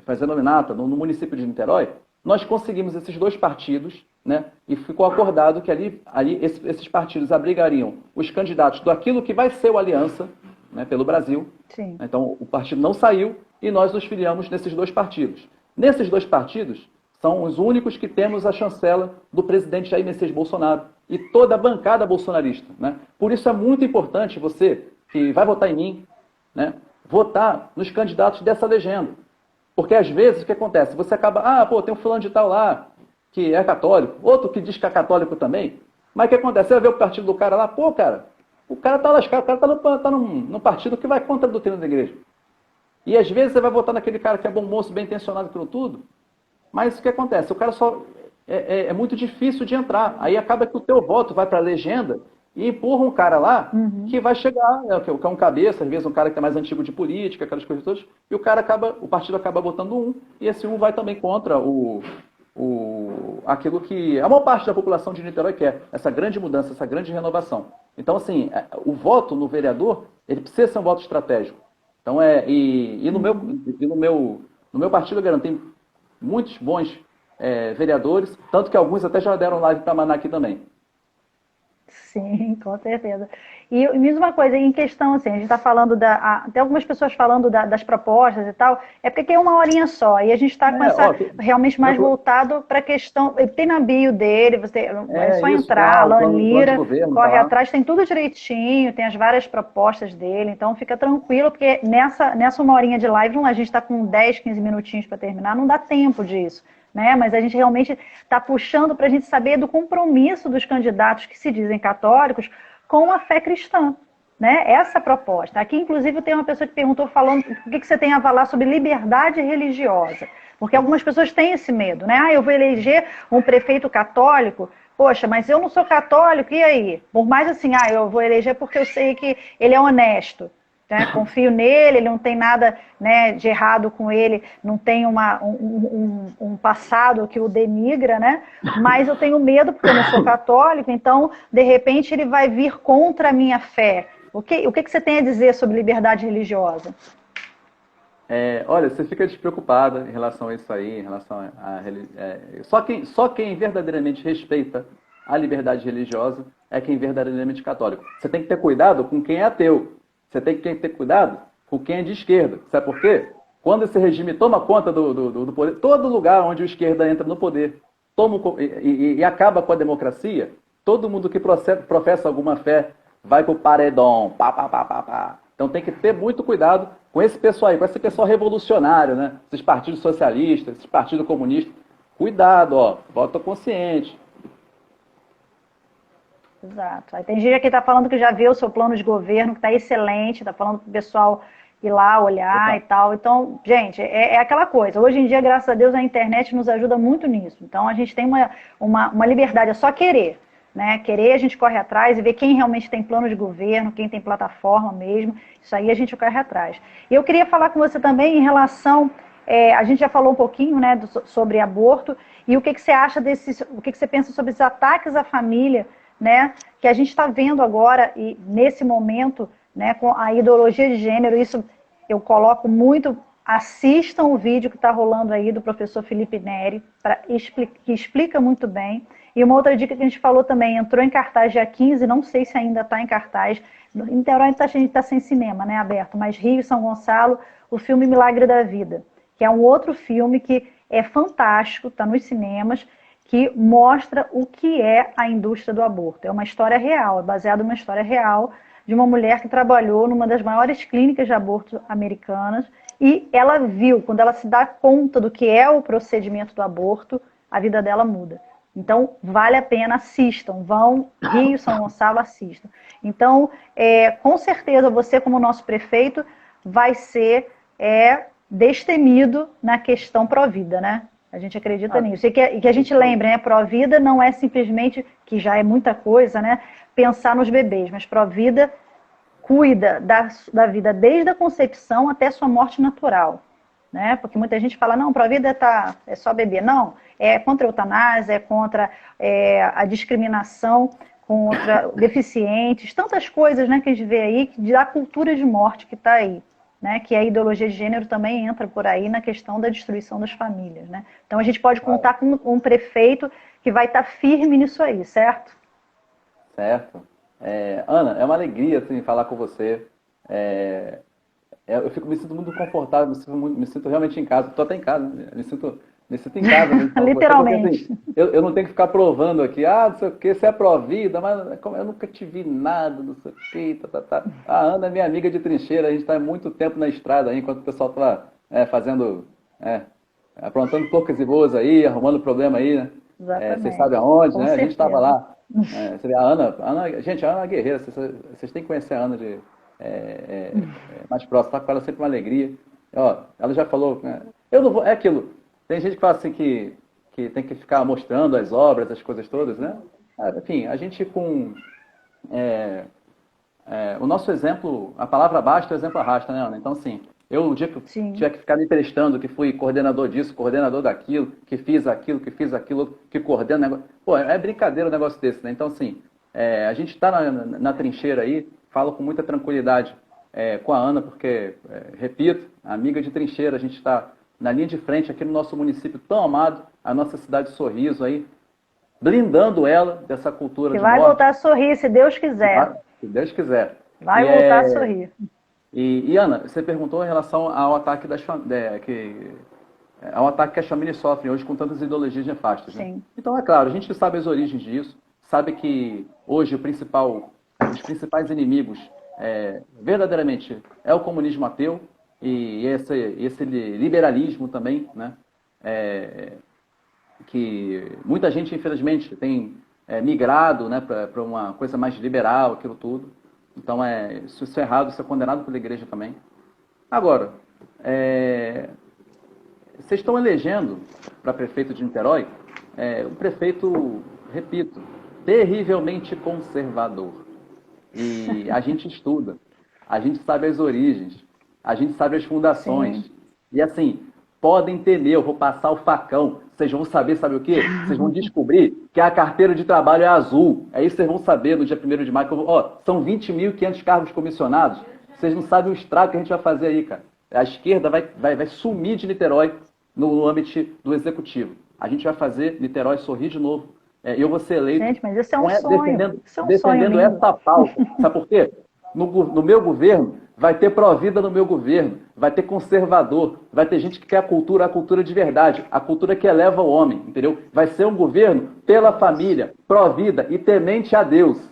fazer nominata no município de Niterói, nós conseguimos esses dois partidos, né, e ficou acordado que ali esses partidos abrigariam os candidatos daquilo que vai ser o Aliança, né, pelo Brasil. Sim. Então o partido não saiu e nós nos filiamos nesses dois partidos. Nesses dois partidos são os únicos que temos a chancela do presidente Jair Messias Bolsonaro e toda a bancada bolsonarista, né? Por isso é muito importante você, que vai votar em mim, né, votar nos candidatos dessa legenda. Porque às vezes o que acontece? Você acaba, tem um fulano de tal lá, que é católico, outro que diz que é católico também, mas o que acontece? Você vai ver o partido do cara lá, o cara tá lascado, o cara tá num partido que vai contra a doutrina da igreja. E às vezes você vai votar naquele cara que é bom moço, bem intencionado pelo tudo, mas o que acontece? O cara só é muito difícil de entrar. Aí acaba que o teu voto vai para a legenda e empurra um cara lá que vai chegar, que é um cabeça, às vezes um cara que é mais antigo de política, aquelas coisas todas, e o partido acaba votando um, e esse um vai também contra aquilo que a maior parte da população de Niterói quer, essa grande mudança, essa grande renovação. Então, assim, o voto no vereador, ele precisa ser um voto estratégico. Então, no meu partido, eu garanto, tem muitos bons vereadores, tanto que alguns até já deram live para Maná aqui também. Sim, com certeza. E me diz uma coisa, em questão, assim, a gente está falando tem algumas pessoas falando das propostas e tal, é porque é uma horinha só, e a gente está com realmente mais voltado para a questão, tem na bio dele, é só entrar, Alan Lira, corre atrás, tem tudo direitinho, tem as várias propostas dele, então fica tranquilo, porque nessa uma horinha de live, a gente está com 10, 15 minutinhos para terminar, não dá tempo disso. Né? Mas a gente realmente está puxando para a gente saber do compromisso dos candidatos que se dizem católicos com a fé cristã, né? Essa proposta. Aqui, inclusive, tem uma pessoa que perguntou falando o que você tem a falar sobre liberdade religiosa. Porque algumas pessoas têm esse medo, né? Eu vou eleger um prefeito católico, poxa, mas eu não sou católico, e aí? Por mais assim, eu vou eleger porque eu sei que ele é honesto. né, confio nele, ele não tem nada, né, de errado com ele, não tem um passado que o denigra, né, mas eu tenho medo porque eu não sou católico, então, de repente, ele vai vir contra a minha fé. O que você tem a dizer sobre liberdade religiosa? Olha, você fica despreocupada em relação a isso aí, em relação só quem verdadeiramente respeita a liberdade religiosa é quem é verdadeiramente católico. Você tem que ter cuidado com quem é ateu. Você tem que ter cuidado com quem é de esquerda. Sabe por quê? Quando esse regime toma conta do poder, todo lugar onde o esquerda entra no poder e acaba com a democracia, todo mundo que professa alguma fé vai pro paredão. Pá, pá, pá, pá, pá. Então tem que ter muito cuidado com esse pessoal aí, com esse pessoal revolucionário, né? Esses partidos socialistas, esses partidos comunistas. Cuidado, ó, volta consciente. Exato. Aí tem gente que está falando que já viu o seu plano de governo, que está excelente, está falando para o pessoal ir lá olhar e tal. Então, gente, é aquela coisa. Hoje em dia, graças a Deus, a internet nos ajuda muito nisso. Então, a gente tem uma liberdade, é só querer. Né? Querer, a gente corre atrás e ver quem realmente tem plano de governo, quem tem plataforma mesmo. Isso aí a gente corre atrás. E eu queria falar com você também em relação... a gente já falou um pouquinho, né, sobre aborto. E o que você acha o que você pensa sobre esses ataques à família, né, que a gente está vendo agora e nesse momento, né, com a ideologia de gênero. Isso eu coloco muito. Assistam o vídeo que está rolando aí do professor Felipe Neri, que explica muito bem. E uma outra dica que a gente falou também, entrou em cartaz dia 15, não sei se ainda está em cartaz. Em Niterói a gente está sem cinema, né, aberto, mas Rio e São Gonçalo, o filme Milagre da Vida, que é um outro filme que é fantástico, está nos cinemas, que mostra o que é a indústria do aborto. É uma história real, é baseado numa história real de uma mulher que trabalhou numa das maiores clínicas de aborto americanas e ela viu, quando ela se dá conta do que é o procedimento do aborto, a vida dela muda. Então, vale a pena, assistam, vão, Rio, São Gonçalo, assistam. Então, com certeza, você como nosso prefeito vai ser destemido na questão pró-vida, né? A gente acredita nisso. E que a gente lembre, né? Pró-vida não é simplesmente, que já é muita coisa, né? Pensar nos bebês, mas pró-vida cuida da vida desde a concepção até sua morte natural. Né? Porque muita gente fala, não, pró-vida é só bebê. Não, é contra a eutanásia, é contra a discriminação contra deficientes, tantas coisas, né, que a gente vê aí, da cultura de morte que está aí. Né, que a ideologia de gênero também entra por aí na questão da destruição das famílias. Né? Então a gente pode contar com um prefeito que vai estar firme nisso aí, certo? Certo. Ana, é uma alegria assim, falar com você. Eu me sinto muito confortável, me sinto realmente em casa. Estou até em casa, né? Me sinto em casa. Literalmente. Porque, assim, eu não tenho que ficar provando aqui, não sei o que, você é pró-vida, mas como eu nunca te vi nada, não sei o que, tá. A Ana é minha amiga de trincheira, a gente está há muito tempo na estrada aí, enquanto o pessoal está aprontando poucas e boas aí, arrumando problema aí, né? Vocês sabem aonde, né? A gente estava lá. Você vê, a Ana, gente, a Ana é uma guerreira, vocês têm que conhecer a Ana mais próxima, tá com ela sempre uma alegria. Ela já falou, eu não vou, é aquilo. Tem gente que fala assim que tem que ficar mostrando as obras, as coisas todas, né? Enfim, a gente com o nosso exemplo, a palavra basta, o exemplo arrasta, né, Ana? Então, assim, o dia que eu tiver que ficar me prestando, que fui coordenador disso, coordenador daquilo, que fiz aquilo, que coordeno o negócio. Pô, é brincadeira um negócio desse, né? Então, assim, a gente está na trincheira aí, falo com muita tranquilidade com a Ana, porque, repito, amiga de trincheira, a gente está na linha de frente aqui no nosso município tão amado, a nossa cidade de Sorriso aí, blindando ela dessa cultura de morte. Vai voltar a sorrir, se Deus quiser. Se Deus quiser. Vai voltar a sorrir. E Ana, você perguntou em relação ao ataque ao ataque que as famílias sofrem hoje com tantas ideologias nefastas. Né? Sim. Então, é claro, a gente sabe as origens disso, sabe que hoje os principais inimigos verdadeiramente é o comunismo ateu e esse liberalismo também, né? Que muita gente, infelizmente, tem migrado, né, para uma coisa mais liberal, aquilo tudo. Então, isso é errado, isso é condenado pela igreja também. Agora, vocês estão elegendo para prefeito de Niterói um prefeito, repito, terrivelmente conservador. E a gente estuda. a gente sabe as origens, a gente sabe as fundações. Sim. E assim, podem temer, eu vou passar o facão. Vocês vão saber, sabe o quê? Vocês vão descobrir que a carteira de trabalho é azul. É isso que vocês vão saber no dia 1º de maio. São 20.500 cargos comissionados. Vocês não sabem o estrago que a gente vai fazer aí, cara. A esquerda vai sumir de Niterói no âmbito do executivo. A gente vai fazer Niterói sorrir de novo. Eu vou ser eleito. Gente, mas isso é um sonho. Isso é um sonho defendendo lindo. essa pauta. Sabe por quê? No meu governo, vai ter pró-vida no meu governo, vai ter conservador, vai ter gente que quer a cultura de verdade, a cultura que eleva o homem, entendeu? Vai ser um governo pela família, pró-vida e temente a Deus.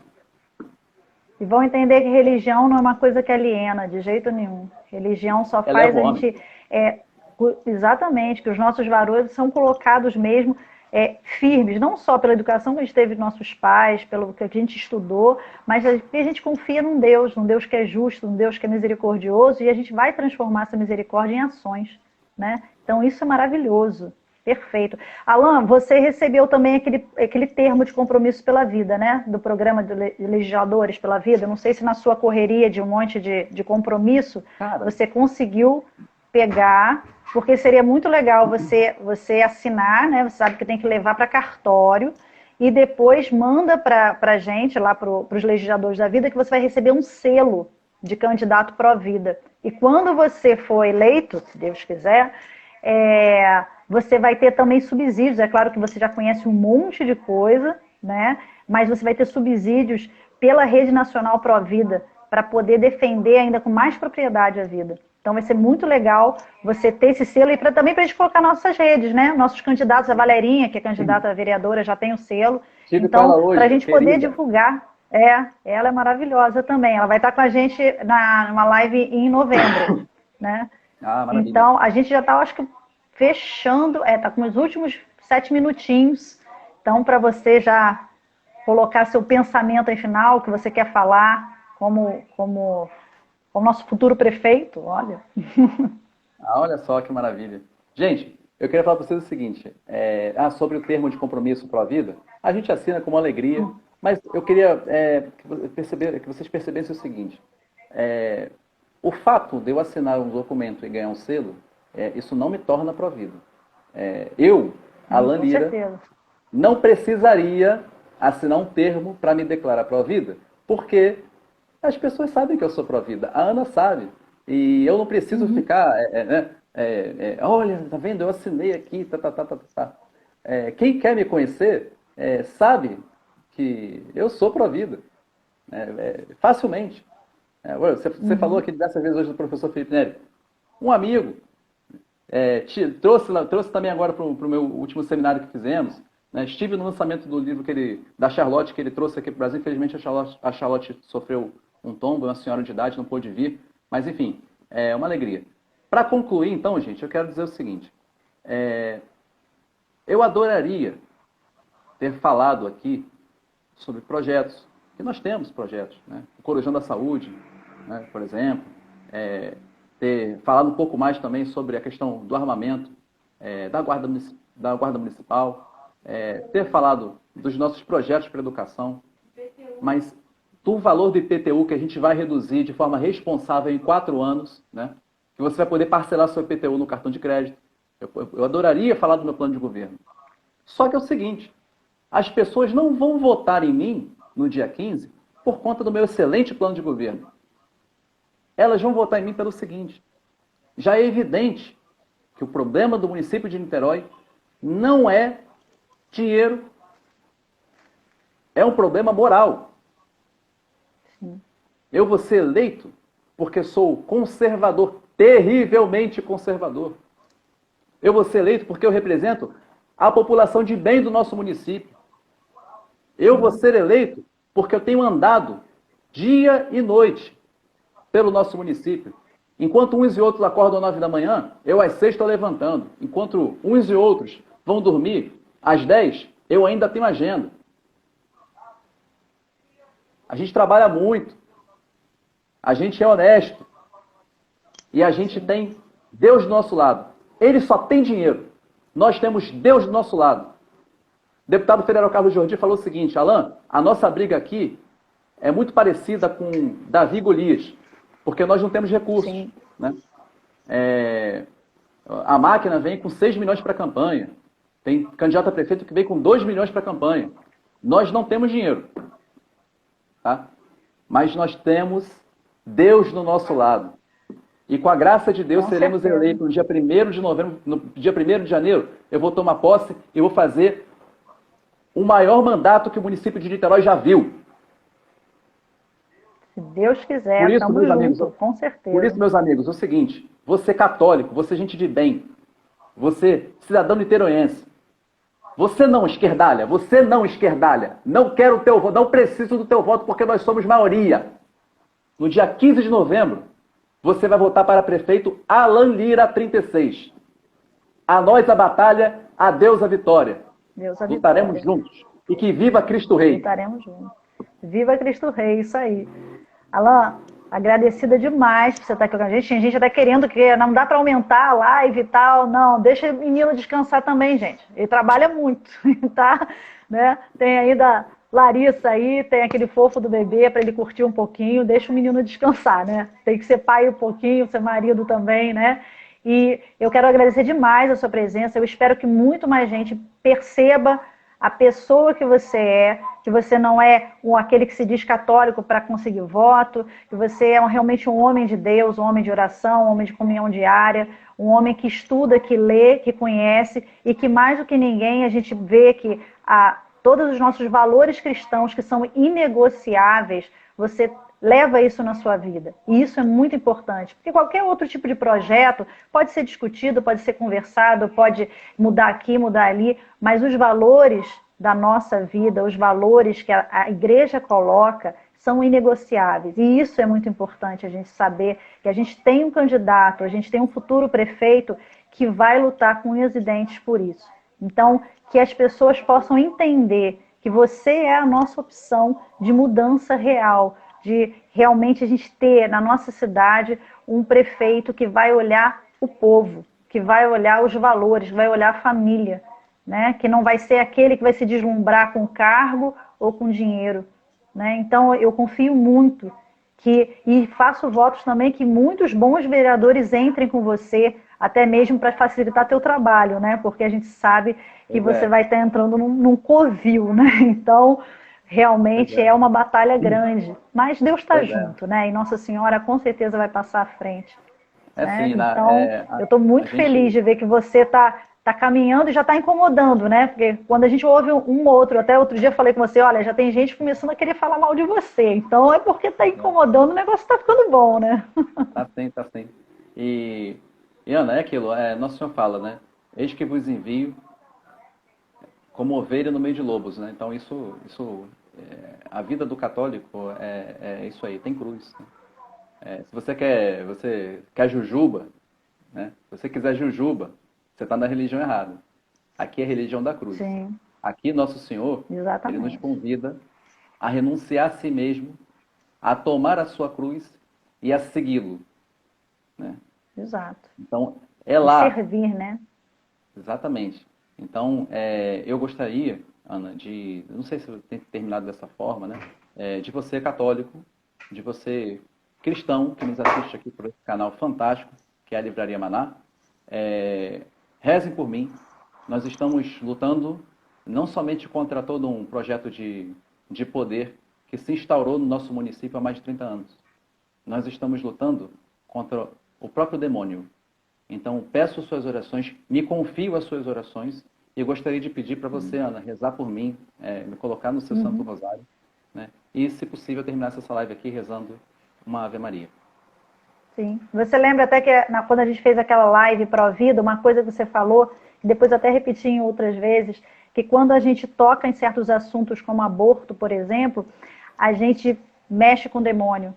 E vão entender que religião não é uma coisa que aliena, de jeito nenhum. Religião só faz a gente... exatamente, que os nossos valores são colocados mesmo firmes, não só pela educação que a gente teve dos nossos pais, pelo que a gente estudou, mas porque a gente confia num Deus que é justo, num Deus que é misericordioso, e a gente vai transformar essa misericórdia em ações, né? Então isso é maravilhoso, perfeito. Alan, você recebeu também aquele termo de compromisso pela vida, né? Do programa de legisladores pela vida. Eu não sei se na sua correria de um monte de compromisso, você conseguiu pegar, porque seria muito legal você assinar, né? Você sabe que tem que levar para cartório e depois manda para a gente, lá para os legisladores da vida, que você vai receber um selo de candidato pró-vida. E quando você for eleito, se Deus quiser, você vai ter também subsídios. É claro que você já conhece um monte de coisa, né? Mas você vai ter subsídios pela Rede Nacional Pró-Vida para poder defender ainda com mais propriedade a vida. Então vai ser muito legal você ter esse selo e também para a gente colocar nossas redes, né? Nossos candidatos, a Valerinha, que é candidata a vereadora, já tem o selo. Então, para a gente poder divulgar. Ela é maravilhosa também. Ela vai estar com a gente numa live em novembro, né? Então, a gente já está, acho que, fechando, está com os últimos 7 minutinhos. Então, para você já colocar seu pensamento aí final, o que você quer falar, como o nosso futuro prefeito, olha. Olha só que maravilha. Gente, eu queria falar para vocês o seguinte, sobre o termo de compromisso pró-vida, a gente assina com uma alegria, mas eu queria que vocês percebessem o seguinte, o fato de eu assinar um documento e ganhar um selo, isso não me torna pró-vida. Eu, Alan Lira, não precisaria assinar um termo para me declarar pró-vida, porque as pessoas sabem que eu sou pró-vida. A Ana sabe. E eu não preciso ficar... olha, tá vendo? Eu assinei aqui. Quem quer me conhecer sabe que eu sou pró-vida. Facilmente. Você falou aqui diversas vezes hoje do professor Felipe Neri. Um amigo. Trouxe também agora para o meu último seminário que fizemos. Né? Estive no lançamento do livro da Charlotte, que ele trouxe aqui para o Brasil. Infelizmente a Charlotte sofreu um tombo, uma senhora de idade, não pôde vir, mas enfim, é uma alegria. Para concluir, então, gente, eu quero dizer o seguinte, eu adoraria ter falado aqui sobre projetos, que nós temos projetos, né? O Corujão da Saúde, né, por exemplo, ter falado um pouco mais também sobre a questão do armamento, da Guarda Municipal, ter falado dos nossos projetos para educação, mas do valor do IPTU que a gente vai reduzir de forma responsável em 4 anos, né? Que você vai poder parcelar seu IPTU no cartão de crédito. Eu adoraria falar do meu plano de governo. Só que é o seguinte, as pessoas não vão votar em mim no dia 15 por conta do meu excelente plano de governo. Elas vão votar em mim pelo seguinte, já é evidente que o problema do município de Niterói não é dinheiro, é um problema moral. Eu vou ser eleito porque sou conservador, terrivelmente conservador. Eu vou ser eleito porque eu represento a população de bem do nosso município. Eu vou ser eleito porque eu tenho andado dia e noite pelo nosso município. Enquanto uns e outros acordam às 9 da manhã, eu às 6 estou levantando. Enquanto uns e outros vão dormir às 10, eu ainda tenho agenda. A gente trabalha muito. A gente é honesto. E a gente tem Deus do nosso lado. Ele só tem dinheiro. Nós temos Deus do nosso lado. O deputado federal Carlos Jordi falou o seguinte, Alan, a nossa briga aqui é muito parecida com Davi e Golias. porque nós não temos recursos. Sim. Né? A máquina vem com 6 milhões para a campanha. Tem candidato a prefeito que vem com 2 milhões para a campanha. Nós não temos dinheiro. Tá? Mas nós temos Deus do nosso lado. E com a graça de Deus, seremos eleitos no dia 1º de novembro, no dia 1º de janeiro, eu vou tomar posse e vou fazer o maior mandato que o município de Niterói já viu. Se Deus quiser, estamos juntos, com certeza. Por isso, meus amigos, é o seguinte, você católico, você gente de bem, você cidadão niteroense, você não esquerdalha, não quero o teu voto, não preciso do teu voto porque nós somos maioria. No dia 15 de novembro, você vai votar para prefeito Alan Lira 36. A nós a batalha, a Deus a vitória. Lutaremos juntos. E que viva Cristo Rei. Lutaremos juntos. Viva Cristo Rei, isso aí. Alan, agradecida demais por você estar aqui com a gente. Tem gente até querendo que não dá para aumentar a live e tal. Não, deixa o menino descansar também, gente. Ele trabalha muito, tá? Né? Tem ainda Larissa aí, tem aquele fofo do bebê para ele curtir um pouquinho. Deixa o menino descansar, né? Tem que ser pai um pouquinho, ser marido também, né? E eu quero agradecer demais a sua presença. Eu espero que muito mais gente perceba a pessoa que você não é aquele que se diz católico para conseguir voto, que você é realmente um homem de Deus, um homem de oração, um homem de comunhão diária, um homem que estuda, que lê, que conhece e que mais do que ninguém a gente vê que todos os nossos valores cristãos que são inegociáveis, você leva isso na sua vida. E isso é muito importante, porque qualquer outro tipo de projeto pode ser discutido, pode ser conversado, pode mudar aqui, mudar ali, mas os valores da nossa vida, os valores que a igreja coloca, são inegociáveis. E isso é muito importante, a gente saber que a gente tem um candidato, a gente tem um futuro prefeito que vai lutar com unhas e dentes por isso. Então, que as pessoas possam entender que você é a nossa opção de mudança real, de realmente a gente ter na nossa cidade um prefeito que vai olhar o povo, que vai olhar os valores, que vai olhar a família, né? Que não vai ser aquele que vai se deslumbrar com cargo ou com dinheiro. Né? Então eu confio muito e faço votos também que muitos bons vereadores entrem com você, até mesmo para facilitar teu trabalho, né? Porque a gente sabe que você vai estar entrando num covil, né? Então realmente é uma batalha grande, mas Deus está junto, né? E Nossa Senhora com certeza vai passar à frente. Né? Sim, então, eu estou muito feliz de ver que você está caminhando e já está incomodando, né? Porque quando a gente ouve um ou outro, até outro dia eu falei com você, olha, já tem gente começando a querer falar mal de você. Então é porque está incomodando, o negócio está ficando bom, né? Tá sim. E Ana, é aquilo, Nosso Senhor fala, né? Eis que vos envio como ovelha no meio de lobos, né? Então a vida do católico é isso aí, tem cruz. Né? Se você quer jujuba, né? Se você quiser jujuba, você está na religião errada. Aqui é a religião da cruz. Sim. Aqui Nosso Senhor, Ele nos convida a renunciar a si mesmo, a tomar a sua cruz e a segui-lo. Né? Exato. Então, é lá. Servir, né? Exatamente. Então, eu gostaria, Ana, não sei se eu tenho terminado dessa forma, né? De você católico, de você cristão, que nos assiste aqui por esse canal fantástico, que é a Livraria Maná, rezem por mim. Nós estamos lutando não somente contra todo um projeto de poder que se instaurou no nosso município há mais de 30 anos. Nós estamos lutando contra o próprio demônio. Então, peço suas orações, me confio às suas orações e gostaria de pedir para você, Ana, rezar por mim, me colocar no seu Santo Rosário, né? E, se possível, terminar essa live aqui rezando uma Ave Maria. Sim. Você lembra até que quando a gente fez aquela live pró-vida, uma coisa que você falou, e depois até repeti em outras vezes, que quando a gente toca em certos assuntos como aborto, por exemplo, a gente mexe com o demônio.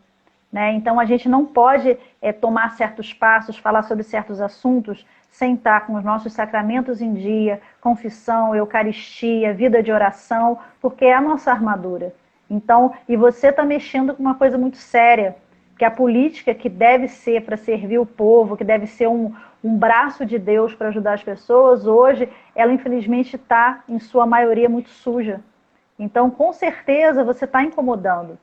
Né? Então a gente não pode tomar certos passos, falar sobre certos assuntos, sem estar com os nossos sacramentos em dia, confissão, eucaristia, vida de oração, porque é a nossa armadura. Então, e você está mexendo com uma coisa muito séria, que a política que deve ser para servir o povo, que deve ser um braço de Deus para ajudar as pessoas, hoje ela infelizmente está, em sua maioria, muito suja. Então, com certeza, você está incomodando.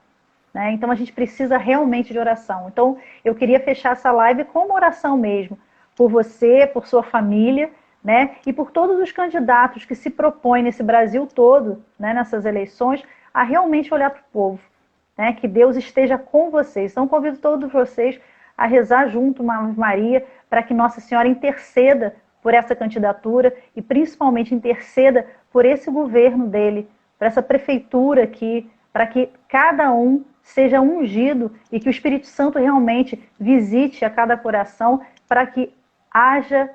né? Então a gente precisa realmente de oração. Então eu queria fechar essa live com uma oração mesmo, por você, por sua família, né? E por todos os candidatos que se propõem nesse Brasil todo, né, nessas eleições, a realmente olhar para o povo, né? Que Deus esteja com vocês. Então convido todos vocês a rezar junto uma Ave Maria para que Nossa Senhora interceda por essa candidatura e principalmente interceda por esse governo dele, para essa prefeitura aqui, para que cada um seja ungido e que o Espírito Santo realmente visite a cada coração para que haja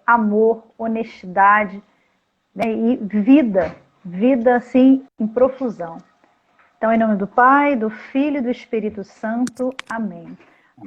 amor, honestidade, né, e vida assim em profusão. Então, em nome do Pai, do Filho e do Espírito Santo. Amém.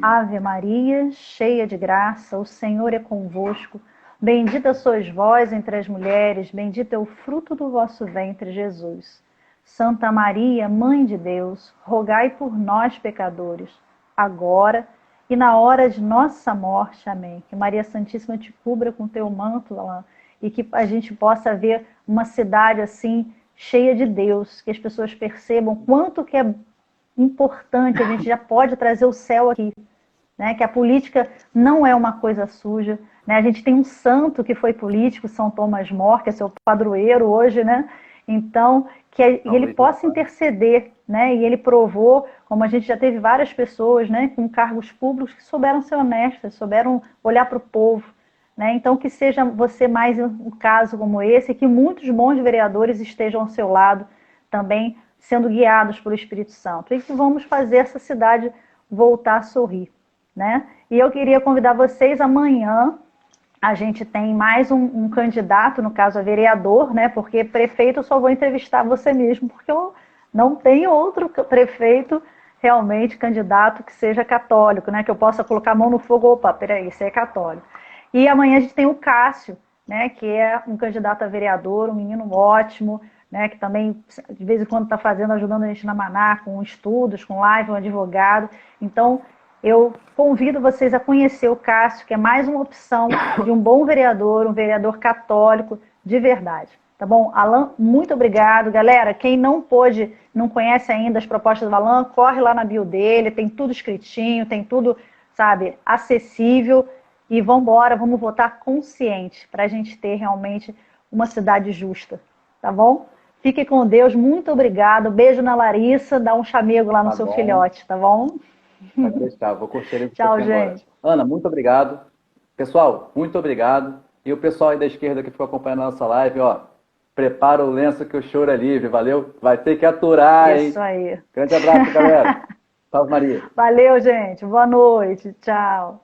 Ave Maria, cheia de graça, o Senhor é convosco. Bendita sois vós entre as mulheres, bendito é o fruto do vosso ventre, Jesus. Santa Maria, Mãe de Deus, rogai por nós, pecadores, agora e na hora de nossa morte. Amém. Que Maria Santíssima te cubra com teu manto, Alain, e que a gente possa ver uma cidade assim, cheia de Deus, que as pessoas percebam quanto que é importante, a gente já pode trazer o céu aqui, né? Que a política não é uma coisa suja, né? A gente tem um santo que foi político, São Tomás More, que é seu padroeiro hoje, né? Então, que ele possa interceder, né? E ele provou, como a gente já teve várias pessoas, né, com cargos públicos que souberam ser honestas, souberam olhar para o povo, né? Então, que seja você mais um caso como esse, e que muitos bons vereadores estejam ao seu lado também, sendo guiados pelo Espírito Santo. E que vamos fazer essa cidade voltar a sorrir, né? E eu queria convidar vocês amanhã. A gente tem mais um candidato, no caso a vereador, né? Porque prefeito eu só vou entrevistar você mesmo, porque eu não tenho outro prefeito realmente candidato que seja católico, né? Que eu possa colocar a mão no fogo, opa, peraí, você é católico. E amanhã a gente tem o Cássio, né? Que é um candidato a vereador, um menino ótimo, né, que também de vez em quando está ajudando a gente na Maná, com estudos, com live, um advogado. Então, eu convido vocês a conhecer o Cássio, que é mais uma opção de um bom vereador, um vereador católico de verdade. Tá bom? Alain, muito obrigado. Galera, quem não conhece ainda as propostas do Alain, corre lá na bio dele, tem tudo escritinho, tem tudo, sabe, acessível. E vamos embora, vamos votar consciente, para a gente ter realmente uma cidade justa. Tá bom? Fique com Deus, muito obrigado. Beijo na Larissa, dá um chamego lá no seu filhote, tá bom? Pode deixar, vou curtir ele. Tchau, gente. Agora. Ana, muito obrigado. Pessoal, muito obrigado. E o pessoal aí da esquerda que ficou acompanhando a nossa live, ó, prepara o lenço que o choro é livre, valeu? Vai ter que aturar, hein? Isso aí. Grande abraço, galera. Salve, Maria. Valeu, gente. Boa noite. Tchau.